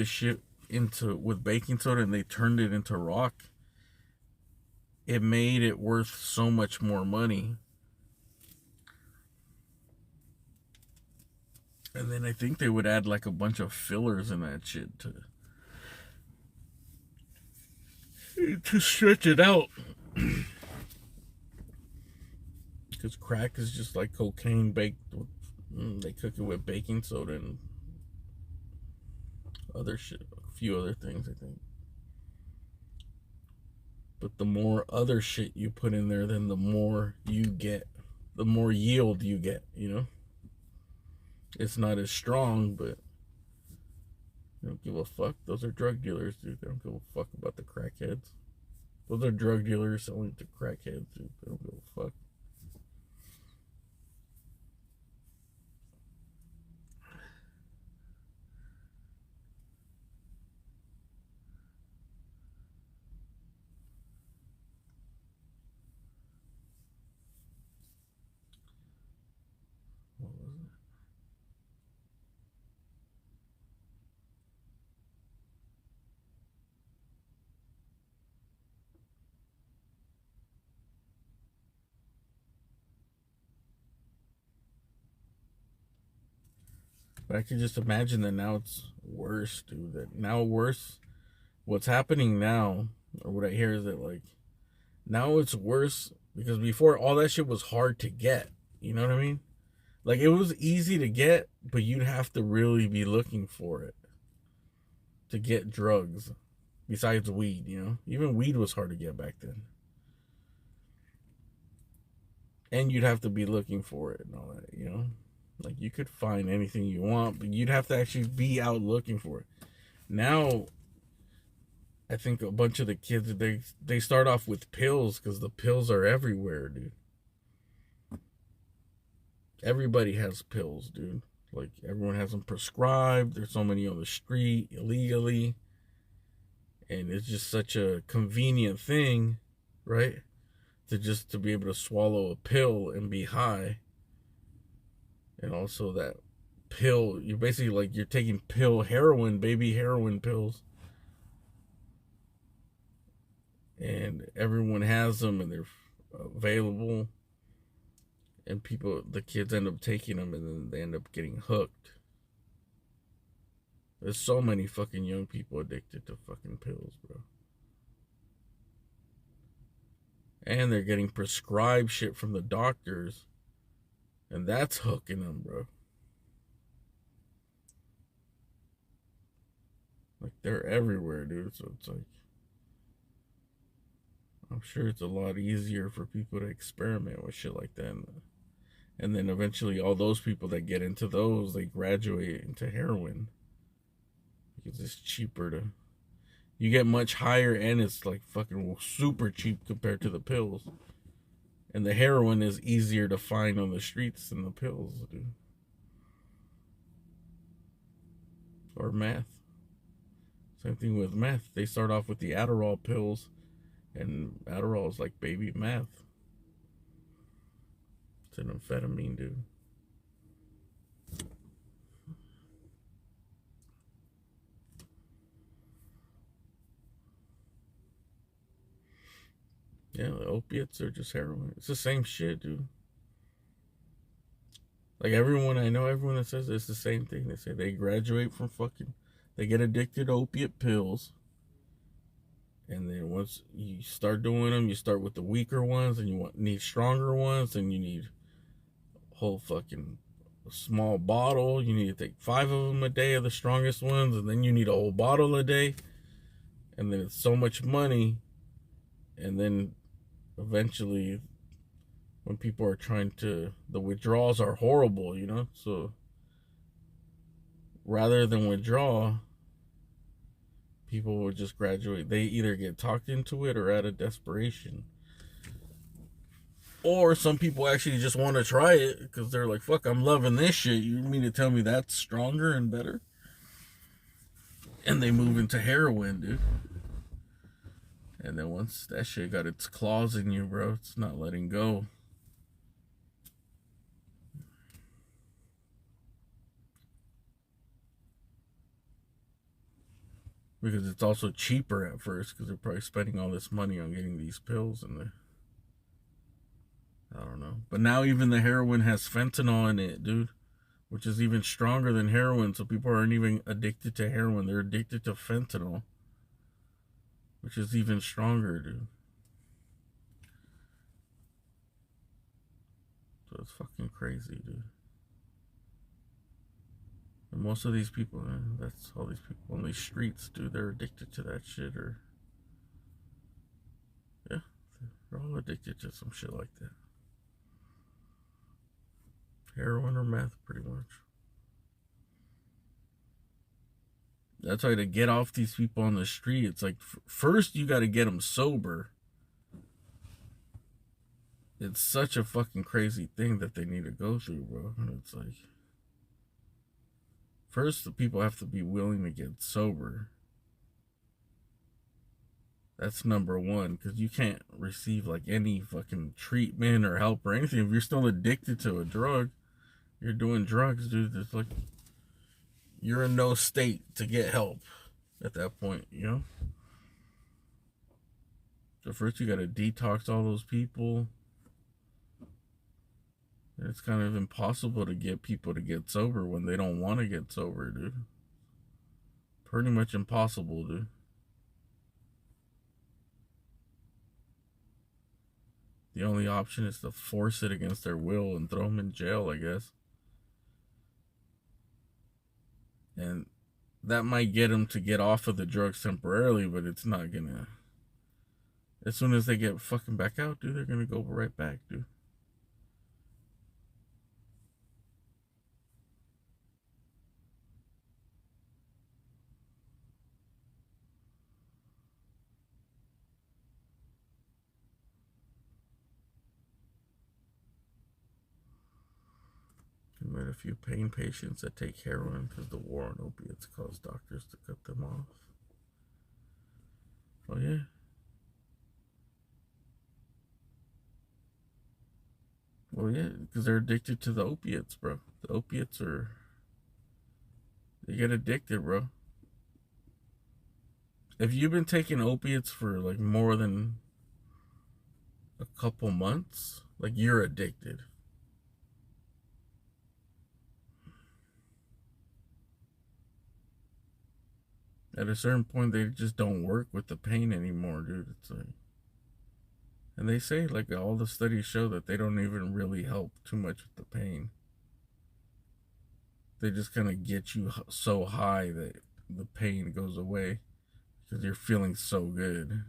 shit into with baking soda and they turned it into rock, it made it worth so much more money. And then I think they would add like a bunch of fillers in that shit to stretch it out. Because crack is just like cocaine baked with, they cook it with baking soda and other shit, a few other things, I think. But the more other shit you put in there, then the more you get, the more yield you get, you know? It's not as strong, but they don't give a fuck. Those are drug dealers, dude. They don't give a fuck about the crackheads. Those are drug dealers selling to crackheads, dude. They don't give a fuck. But I can just imagine that now it's worse, dude. That now worse. What's happening now, or what I hear is that like, now it's worse because before all that shit was hard to get. You know what I mean? Like it was easy to get, but you'd have to really be looking for it to get drugs. Besides weed, you know? Even weed was hard to get back then. And you'd have to be looking for it and all that, you know? Like, you could find anything you want, but you'd have to actually be out looking for it. Now, I think a bunch of the kids, they start off with pills because the pills are everywhere, dude. Everybody has pills, dude. Like, everyone has them prescribed. There's so many on the street illegally. And it's just such a convenient thing, right? To be able to swallow a pill and be high. And also that pill, you're basically like, you're taking heroin, baby heroin pills. And everyone has them and they're available. And the kids end up taking them and then they end up getting hooked. There's so many fucking young people addicted to fucking pills, bro. And they're getting prescribed shit from the doctors. And that's hooking them, bro. Like, they're everywhere, dude. So it's like, I'm sure it's a lot easier for people to experiment with shit like that. And then eventually all those people that get into those, they graduate into heroin. Because it's cheaper to... You get much higher and it's like fucking super cheap compared to the pills. And the heroin is easier to find on the streets than the pills, dude. Or meth. Same thing with meth. They start off with the Adderall pills. And Adderall is like baby meth. It's an amphetamine, dude. Yeah, the opiates are just heroin. It's the same shit, dude. Like, everyone that says it's the same thing. They say they graduate from they get addicted to opiate pills. And then once you start doing them, you start with the weaker ones, and you need stronger ones, and you need a whole fucking small bottle. You need to take 5 of them a day of the strongest ones, and then you need a whole bottle a day. And then it's so much money. And then eventually, when people are the withdrawals are horrible, you know? So rather than withdraw, people will just graduate. They either get talked into it or out of desperation. Or some people actually just want to try it because they're like, fuck, I'm loving this shit. You mean to tell me that's stronger and better? And they move into heroin, dude. And then once that shit got its claws in you, bro, it's not letting go. Because it's also cheaper at first, because they're probably spending all this money on getting these pills, and I don't know. But now even the heroin has fentanyl in it, dude, which is even stronger than heroin. So people aren't even addicted to heroin; they're addicted to fentanyl, which is even stronger, dude. So it's fucking crazy, dude. And most of these people, that's all these people on these streets, dude, they're addicted to that shit, or... Yeah, they're all addicted to some shit like that. Heroin or meth, pretty much. That's why to get off these people on the street, it's like, first you gotta get them sober. It's such a fucking crazy thing that they need to go through, bro. And it's like... First, the people have to be willing to get sober. That's number one, because you can't receive like any fucking treatment or help or anything. If you're still addicted to a drug, you're doing drugs, dude. It's like you're in no state to get help at that point, you know? So first you gotta detox all those people. It's kind of impossible to get people to get sober when they don't want to get sober, dude. Pretty much impossible, dude. The only option is to force it against their will and throw them in jail, I guess. And that might get them to get off of the drugs temporarily, but it's not gonna... As soon as they get fucking back out, dude, they're gonna go right back, dude. met a few pain patients that take heroin because the war on opiates caused doctors to cut them off. Oh, yeah. Well, yeah, because they're addicted to the opiates, bro. The opiates are... They get addicted, bro. If you've been taking opiates for, like, more than a couple months, like, you're addicted. At a certain point, they just don't work with the pain anymore, dude. It's like... And they say, like, all the studies show that they don't even really help too much with the pain. They just kind of get you so high that the pain goes away because you're feeling so good.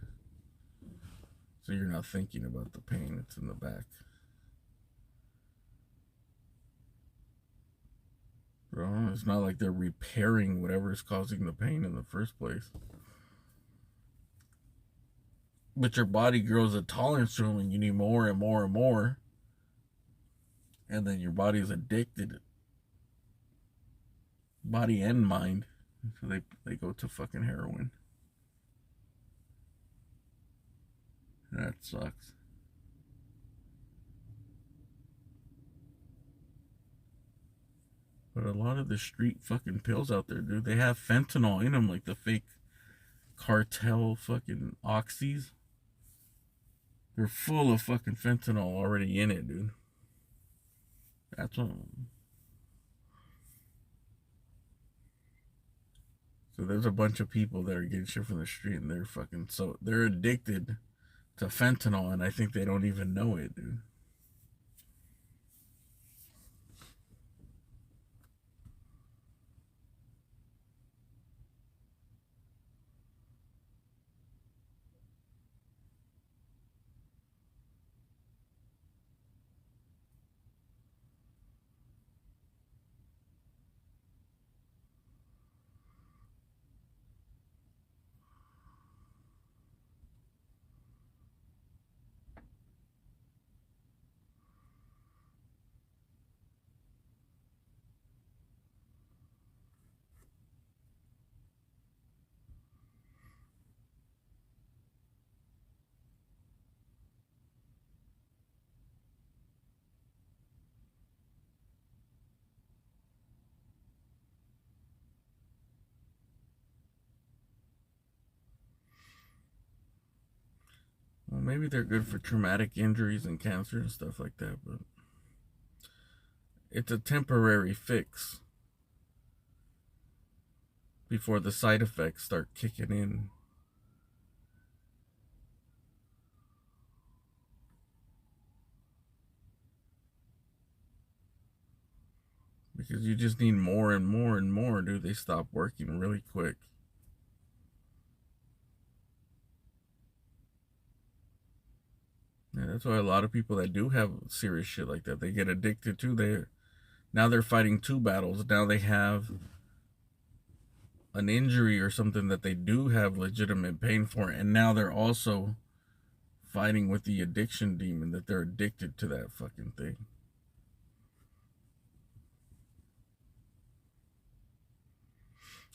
So you're not thinking about the pain that's in the back. Bro, it's not like they're repairing whatever is causing the pain in the first place. But your body grows a tolerance to them and you need more and more and more. And then your body is addicted. Body and mind. So they go to fucking heroin. That sucks. But a lot of the street fucking pills out there, dude, they have fentanyl in them, like the fake cartel fucking oxys. They're full of fucking fentanyl already in it, dude. That's what... So there's a bunch of people that are getting shit from the street and they're fucking... So they're addicted to fentanyl and I think they don't even know it, dude. Well, maybe they're good for traumatic injuries and cancer and stuff like that, but it's a temporary fix before the side effects start kicking in. Because you just need more and more and more, dude. They stop working really quick. Yeah, that's why a lot of people that do have serious shit like that, they get addicted to. Now they're fighting two battles. Now they have an injury or something that they do have legitimate pain for, and now they're also fighting with the addiction demon, that they're addicted to that fucking thing.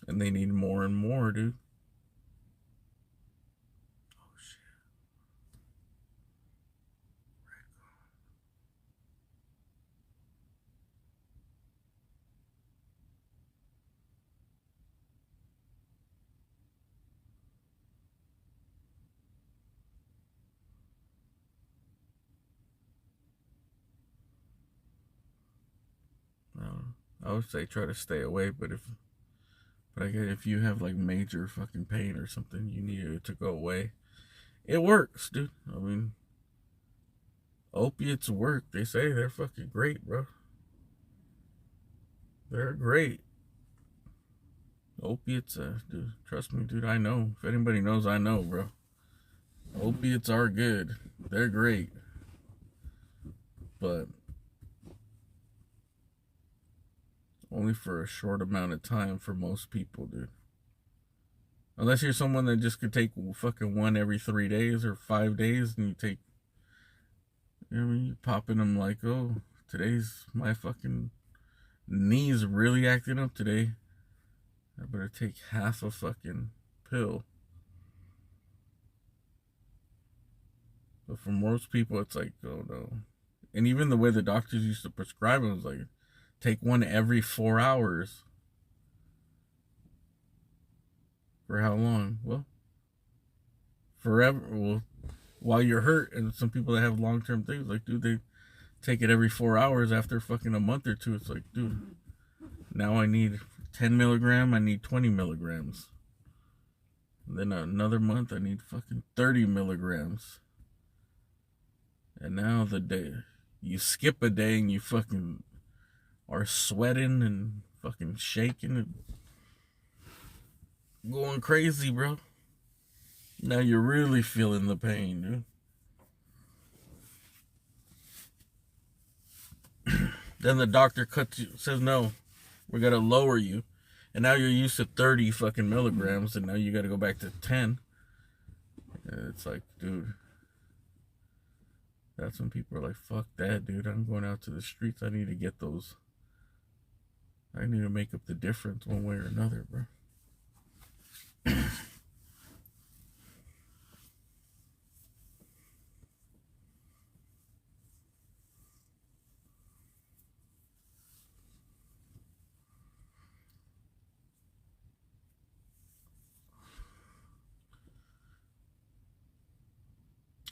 And they need more and more, dude. Oh, shit. I would say try to stay away, but if you have like major fucking pain or something, you need it to go away. It works, dude. I mean, opiates work. They say they're fucking great, bro. They're great. Opiates, dude, trust me, dude, I know. If anybody knows, I know, bro. Opiates are good. They're great. But only for a short amount of time for most people, dude. Unless you're someone that just could take fucking one every 3 days or 5 days, and you take, you know what I mean, you pop in them like, oh, today's my fucking knee's really acting up today. I better take half a fucking pill. But for most people, it's like, oh no. And even the way the doctors used to prescribe them was like, take one every 4 hours. For how long? Well, forever. Well, while you're hurt. And some people that have long-term things, like, dude, they take it every 4 hours after fucking a month or two. It's like, dude, now I need 10 milligram, I need 20 milligrams. And then another month, I need fucking 30 milligrams. And now the day, you skip a day and you fucking are sweating and fucking shaking and going crazy, bro. Now you're really feeling the pain, dude. Then the doctor cuts you, says, no, we're gonna lower you. And now you're used to 30 fucking milligrams and now you gotta go back to 10. It's like, dude, that's when people are like, fuck that, dude. I'm going out to the streets. I need to get those. I need to make up the difference one way or another, bro.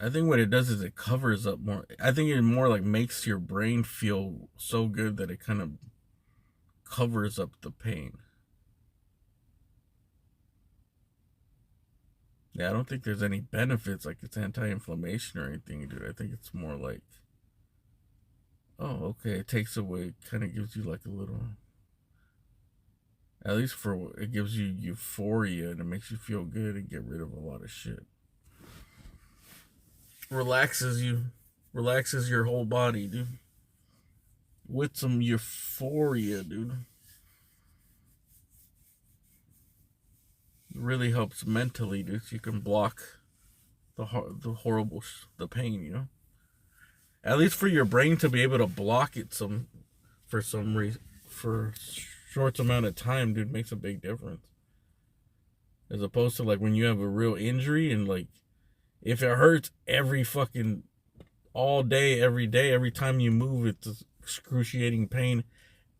I think what it does is it covers up more. I think it more like makes your brain feel so good that it kind of covers up the pain. Yeah, I don't think there's any benefits like it's anti-inflammation or anything, dude. I think it's more like, oh, okay, it takes away, kind of gives you like a little, at least for, it gives you euphoria and it makes you feel good and get rid of a lot of shit. Relaxes you, relaxes your whole body, dude. With some euphoria, dude. It really helps mentally, dude. So you can block the horrible, the pain, you know. At least for your brain to be able to block it for some reason, for short amount of time, dude, makes a big difference. As opposed to like when you have a real injury and like, if it hurts every fucking, all day, every time you move, it's excruciating pain.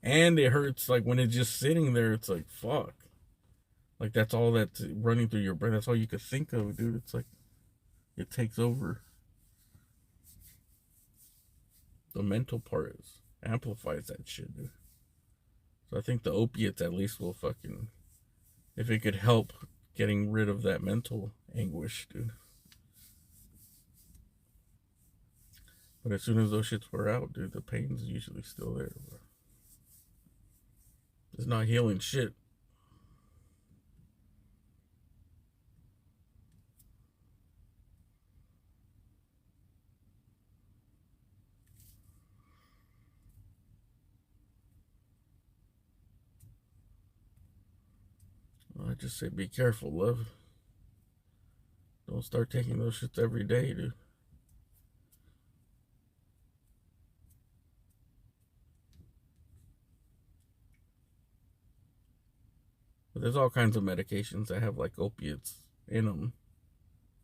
And it hurts like when it's just sitting there, it's like, fuck. Like that's all that's running through your brain. That's all you could think of, dude. It's like, it takes over. The mental part amplifies that shit, dude. So I think the opiates at least will fucking, if it could help getting rid of that mental anguish, dude. But as soon as those shits wear out, dude, the pain's usually still there, bro. It's not healing shit. I just say be careful, love. Don't start taking those shits every day, dude. But there's all kinds of medications that have like opiates in them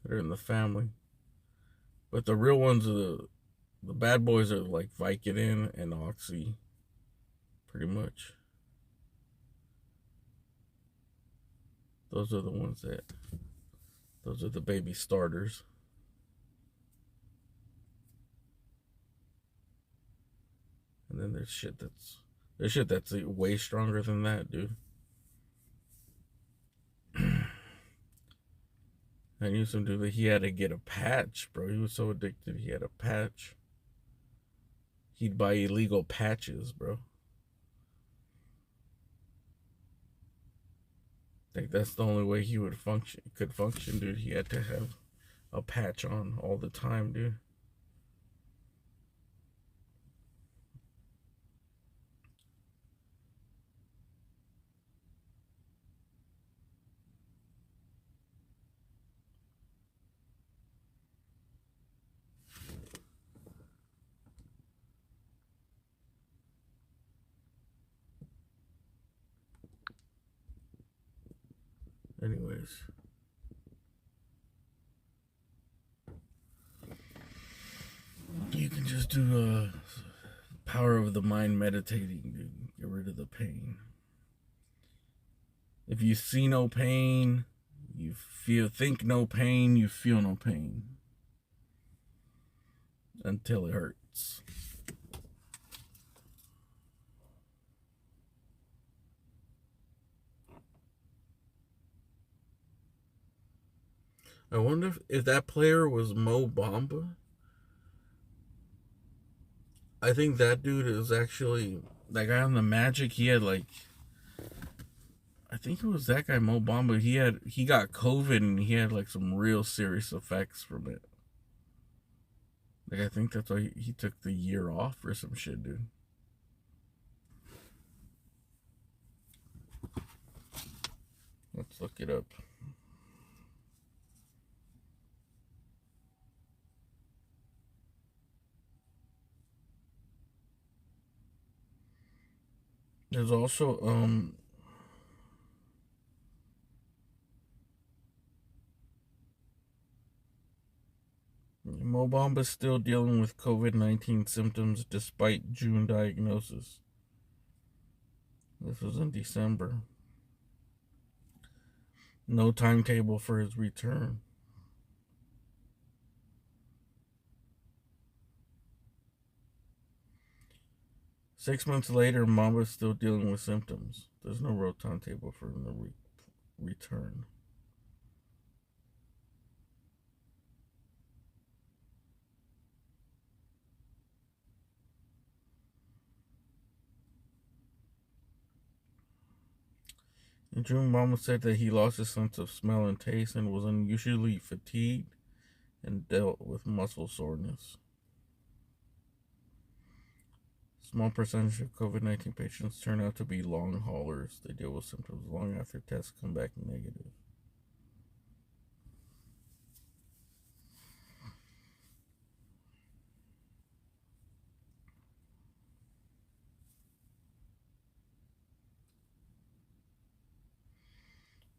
that are in the family. But the real ones are the bad boys are like Vicodin and Oxy, pretty much. Those are the ones those are the baby starters. And then there's shit that's way stronger than that, dude. I knew some dude that he had to get a patch, bro. He was so addicted, he had a patch. He'd buy illegal patches, bro. Like that's the only way he would could function, dude. He had to have a patch on all the time, dude. Anyways. You can just do power of the mind meditating, dude. Get rid of the pain. If you see no pain, you think no pain, you feel no pain. Until it hurts. I wonder if that player was Mo Bamba. I think that dude is actually, that guy on the Magic, he had like, I think it was that guy, Mo Bamba. He got COVID and he had like some real serious effects from it. Like, I think that's why he took the year off or some shit, dude. Let's look it up. There's also, Mo Bamba still dealing with COVID-19 symptoms despite June diagnosis. This was in December. No timetable for his return. Six months later, Mamba's still dealing with symptoms. There's no real timetable for him to return. In June, Mamba said that he lost his sense of smell and taste and was unusually fatigued and dealt with muscle soreness. Small percentage of COVID-19 patients turn out to be long haulers. They deal with symptoms long after tests come back negative.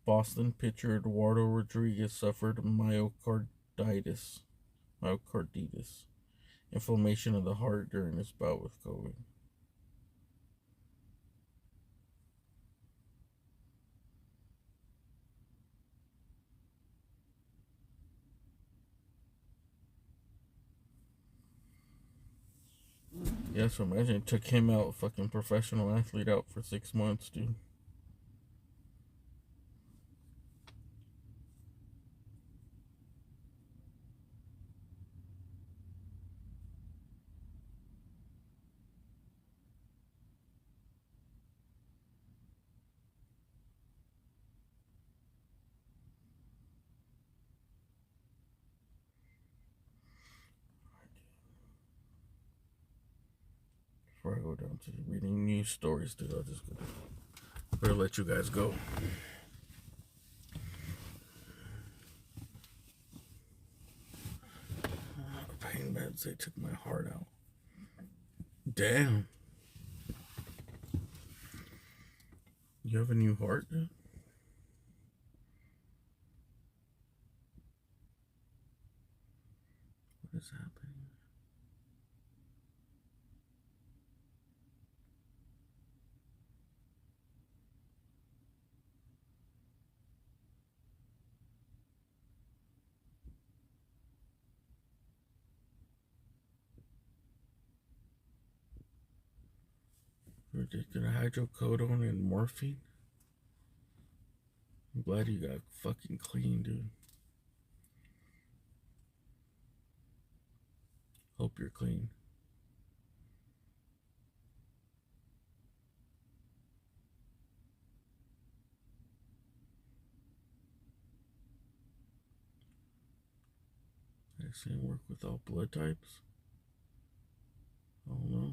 Boston pitcher Eduardo Rodriguez suffered myocarditis, inflammation of the heart during his bout with COVID. Yeah, so imagine it took him out, fucking professional athlete, out for 6 months, dude. Before I go down to reading news stories, dude, I'll just better let you guys go. Pain meds, they took my heart out. Damn. You have a new heart, dude? What is happening? Ridiculous hydrocodone and morphine. I'm glad you got fucking clean, dude. Hope you're clean. Vaccine work with all blood types? I don't know.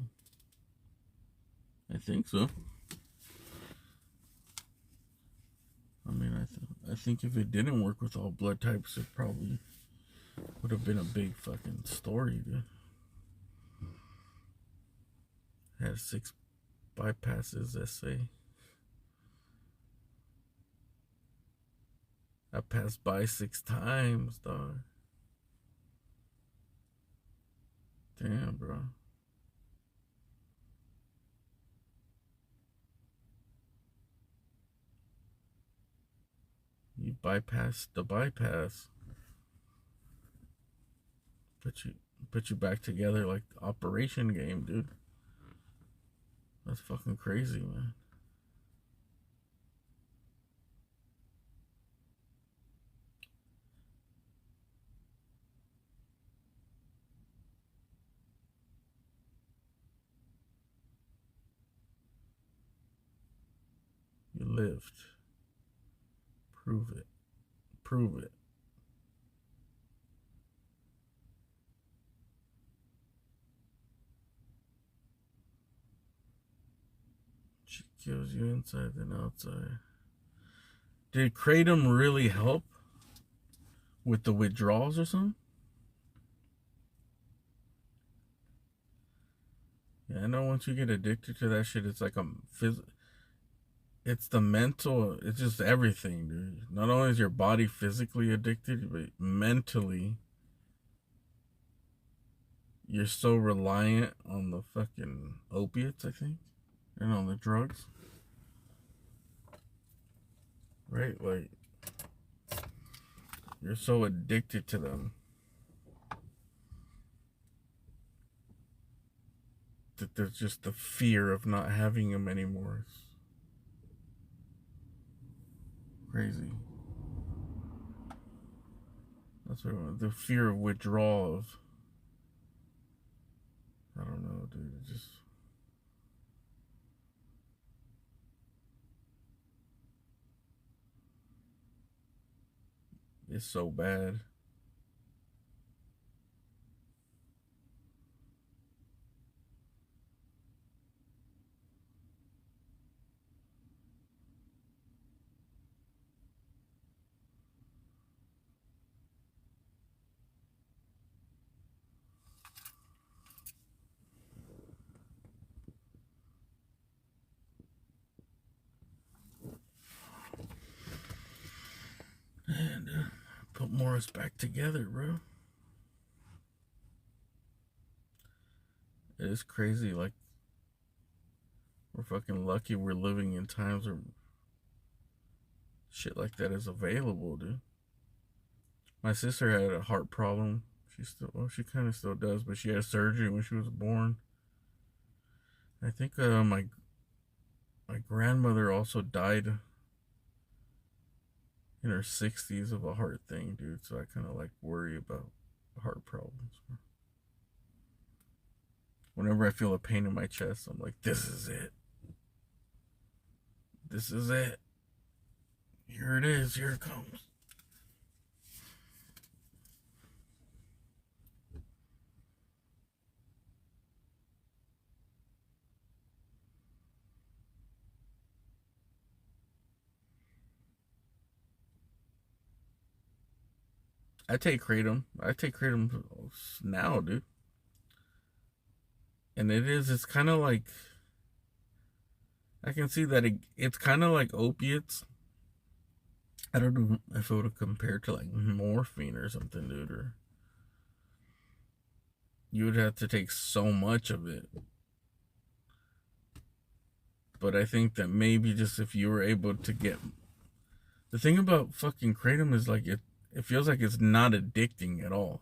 I think so. I mean, I think if it didn't work with all blood types, it probably would have been a big fucking story, dude. Had 6 bypasses, essay. I passed by 6 times, dog. Damn, bro. You bypassed the bypass. Put you back together like the Operation game, dude. That's fucking crazy, man. You lived. Prove it. Prove it. She kills you inside and outside. Did Kratom really help with the withdrawals or something? Yeah, I know once you get addicted to that shit, it's like it's the mental, it's just everything, dude. Not only is your body physically addicted, but mentally, you're so reliant on the fucking opiates, I think, and on the drugs. Right? Like, you're so addicted to them that there's just the fear of not having them anymore. It's crazy. That's what the fear of withdrawal of. I don't know, dude. It just. It's so bad. And put Morris back together, bro. It is crazy. Like, we're fucking lucky we're living in times where shit like that is available, dude. My sister had a heart problem. She kind of still does, but she had surgery when she was born. I think my grandmother also died in her 60s of a heart thing, dude. So I kind of like worry about heart problems. Whenever I feel a pain in my chest, I'm like, this is it. This is it. Here it is. Here it comes. I take Kratom. I take Kratom now, dude. And it's kind of like, I can see that it's kind of like opiates. I don't know if it would compare to like morphine or something, dude. Or you would have to take so much of it. But I think that maybe just if you were able to get... The thing about fucking Kratom is like it feels like it's not addicting at all.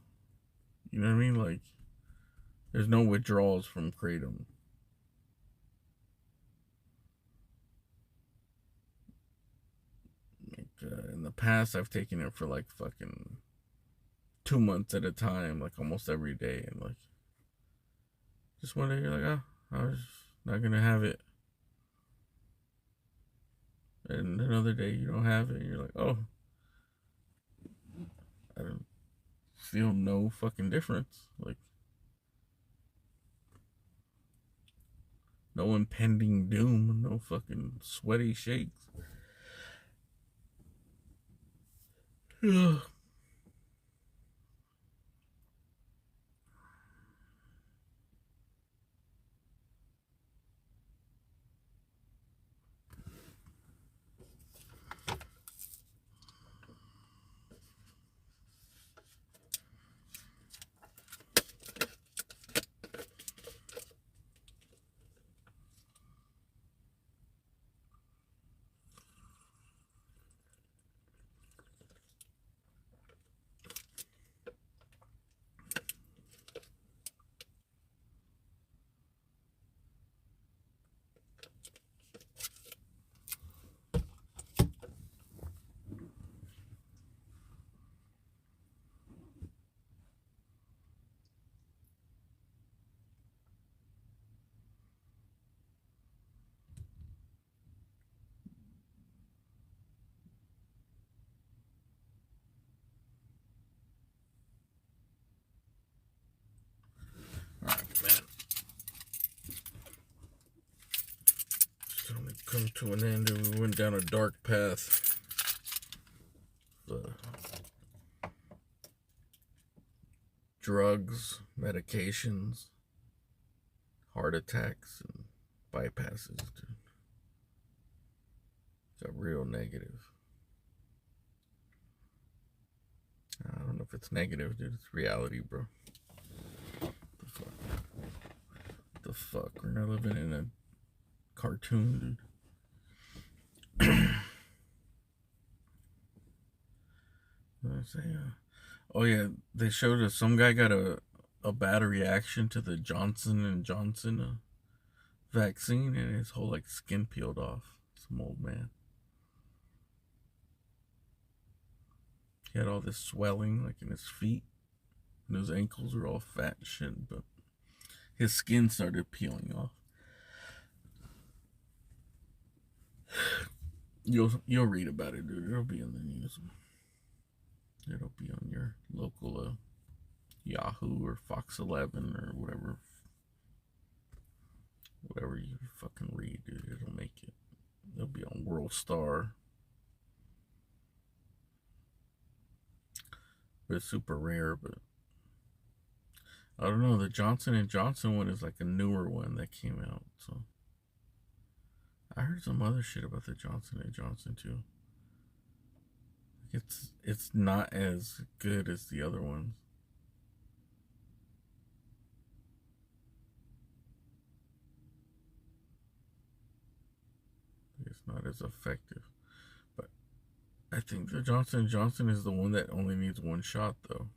You know what I mean? Like, there's no withdrawals from Kratom. Like, in the past, I've taken it for like fucking 2 months at a time, like almost every day. And like, just one day you're like, oh, I was not gonna have it. And another day you don't have it, and you're like, oh, I don't feel no fucking difference. Like, no impending doom, no fucking sweaty shakes. Ugh. Time to come to an end, and we went down a dark path. Drugs, medications, heart attacks, and bypasses, dude. Got real negative. I don't know if it's negative, dude. It's reality, bro. The fuck? We're not living in a cartoon, dude. Oh yeah, they showed us some guy got a bad reaction to the Johnson & Johnson vaccine, and his whole like skin peeled off. Some old man. He had all this swelling like in his feet, and his ankles were all fat and shit, but his skin started peeling off. You'll read about it, dude. It'll be in the news. It'll be on your local Yahoo or Fox 11 or whatever you fucking read, dude. It'll make it. It'll be on World Star. But it's super rare, but I don't know. The Johnson & Johnson one is like a newer one that came out, so I heard some other shit about the Johnson & Johnson too. It's not as good as the other ones. It's not as effective. But I think the Johnson & Johnson is the one that only needs one shot, though.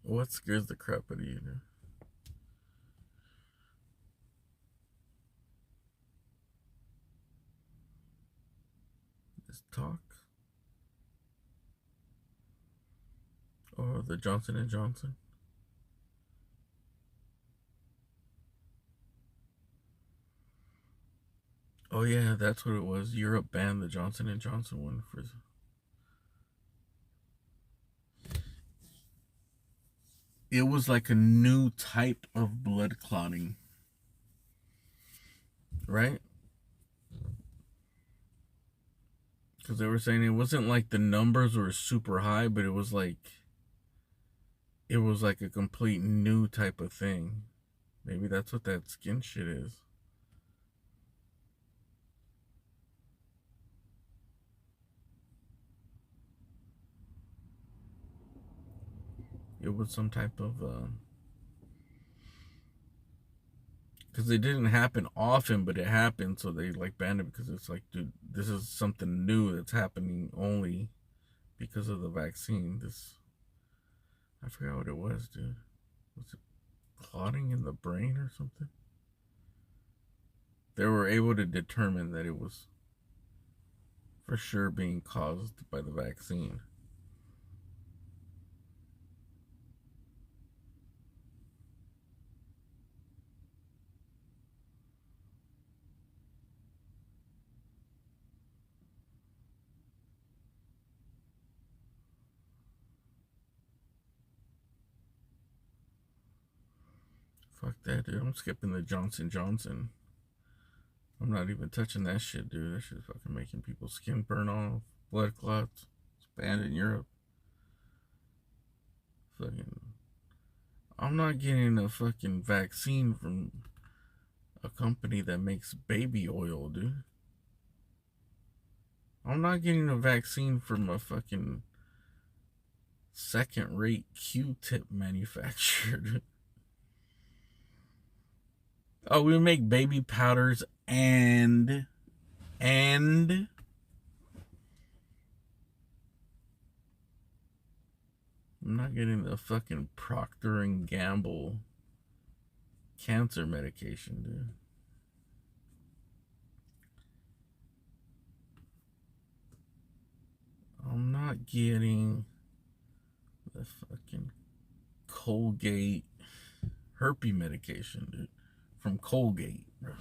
What scares the crap out of you, dude? Just talk. Or the Johnson & Johnson? Oh yeah, that's what it was. Europe banned the Johnson & Johnson one for... It was like a new type of blood clotting. Right? Because they were saying it wasn't like the numbers were super high, but it was like a complete new type of thing. Maybe that's what that skin shit is. It was some type of because it didn't happen often, but it happened, so they like banned it because it's like, dude, this is something new that's happening only because of the vaccine. I forgot what it was, dude. Was it clotting in the brain or something? They were able to determine that it was for sure being caused by the vaccine. Fuck that, dude. I'm skipping the Johnson & Johnson. I'm not even touching that shit, dude. That shit's fucking making people's skin burn off. Blood clots. It's banned in Europe. Fucking... I'm not getting a fucking vaccine from a company that makes baby oil, dude. I'm not getting a vaccine from a fucking second-rate Q-tip manufacturer, dude. Oh, we make baby powders and I'm not getting the fucking Procter & Gamble cancer medication, dude. I'm not getting the fucking Colgate herpes medication, dude. From Colgate, bro.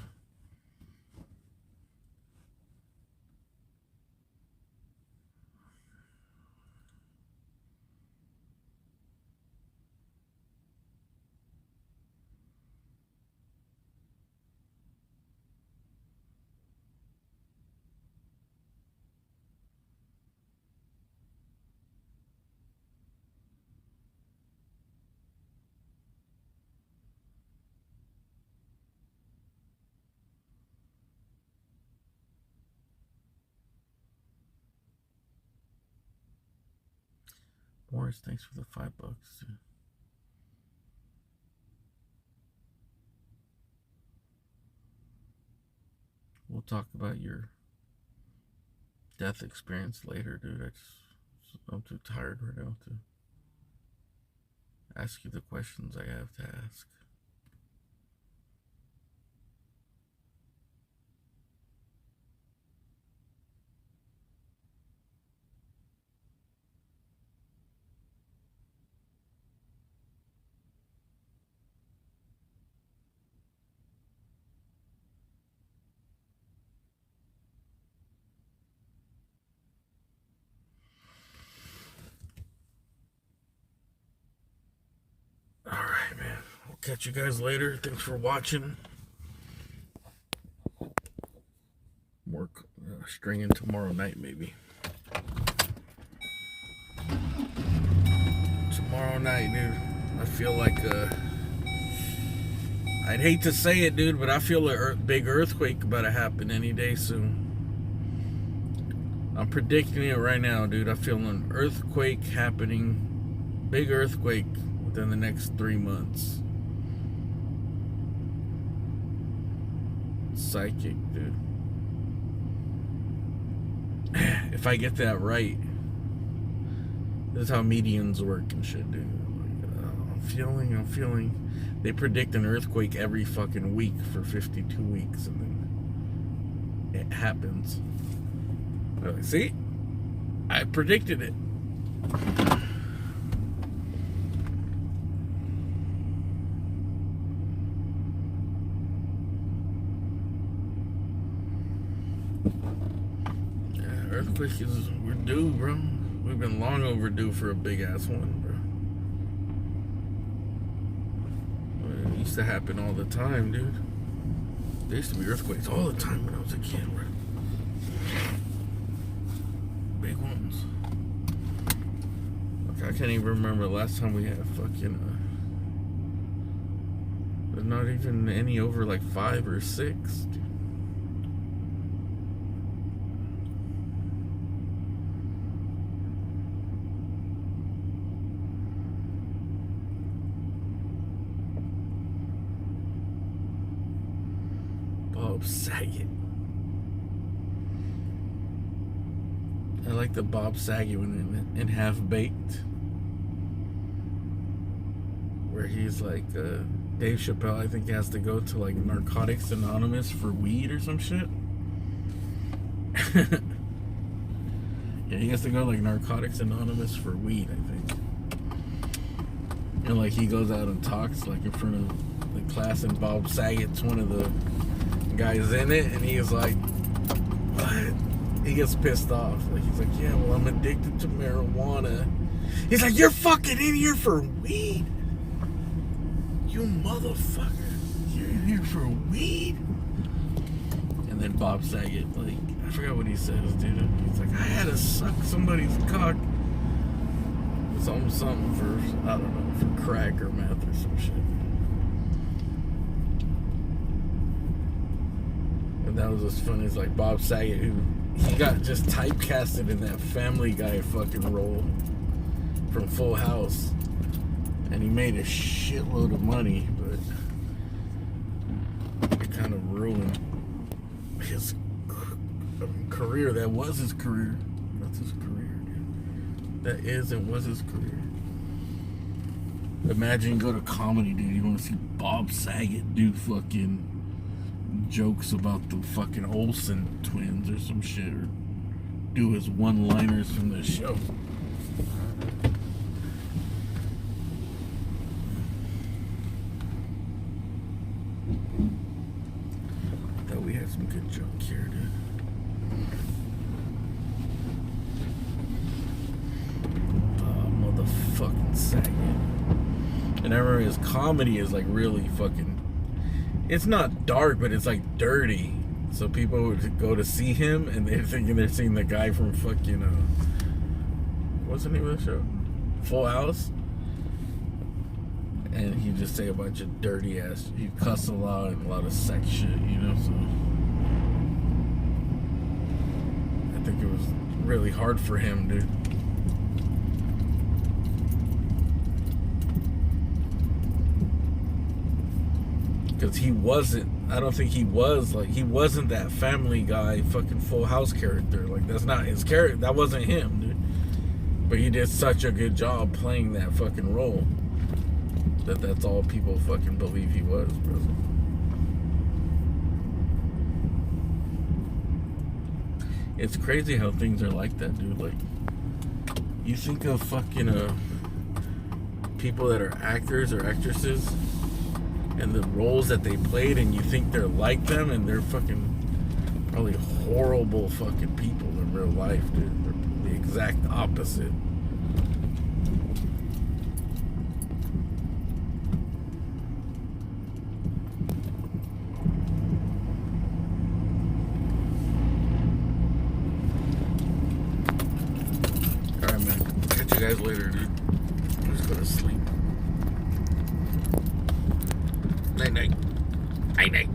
Morris, thanks for the $5. Dude. We'll talk about your death experience later, dude. I'm too tired right now to ask you the questions I have to ask. Alright, man. We'll catch you guys later. Thanks for watching. More stringing tomorrow night, maybe. Tomorrow night, dude. I feel like I'd hate to say it, dude, but I feel a big earthquake about to happen any day soon. I'm predicting it right now, dude. I feel an earthquake happening. Big earthquake within the next 3 months. Psychic, dude. If I get that right, this is how mediums work and shit, dude. I'm feeling. They predict an earthquake every fucking week for 52 weeks, and then it happens. See? I predicted it. Earthquake we're due, bro. We've been long overdue for a big ass one, bro. It used to happen all the time, dude. There used to be earthquakes all the time when I was a kid, bro. Big ones. Okay, I can't even remember the last time we had fucking there's not even any over like 5 or 6, dude. Bob Saget. I like the Bob Saget one in Half Baked, where he's like Dave Chappelle. I think he has to go to like Narcotics Anonymous for weed or some shit. Yeah, he has to go to like Narcotics Anonymous for weed, I think. And like he goes out and talks like in front of the class, and Bob Saget's one of the guys in it, and he's like, what? He gets pissed off. Like he's like, yeah, well, I'm addicted to marijuana. He's like, you're fucking in here for weed, you motherfucker. You're in here for weed. And then Bob Saget, like, I forgot what he says, dude. He's like, I had to suck somebody's cock. Something for, I don't know, for crack or meth or some shit. And that was as funny as like Bob Saget, who he got just typecasted in that Family Guy fucking role from Full House, and he made a shitload of money, but it kind of ruined his career. That was his career. That's his career, dude. That is and was his career. Imagine you go to comedy, dude. You want to see Bob Saget do fucking jokes about the fucking Olsen twins or some shit, or do his one-liners from the show. Thought we had some good junk here, dude. Motherfucking Saget. And I remember his comedy is like really fucking, it's not dark, but it's like dirty. So people would go to see him and they're thinking they're seeing the guy from fucking what's the name of the show? Full House. And he'd just say a bunch of dirty ass, he'd cuss a lot and a lot of sex shit, you know. So I think it was really hard for him, dude. Because he wasn't, I don't think he was, like, he wasn't that Family Guy fucking Full House character. Like, that's not his character. That wasn't him, dude. But he did such a good job playing that fucking role that that's all people fucking believe he was, bro. It's crazy how things are like that, dude. Like, you think of fucking people that are actors or actresses and the roles that they played, and you think they're like them, and they're fucking probably horrible fucking people in real life, dude. They're the exact opposite. Alright, man. Catch you guys later, dude. I'm just gonna sleep. Night night. Night night.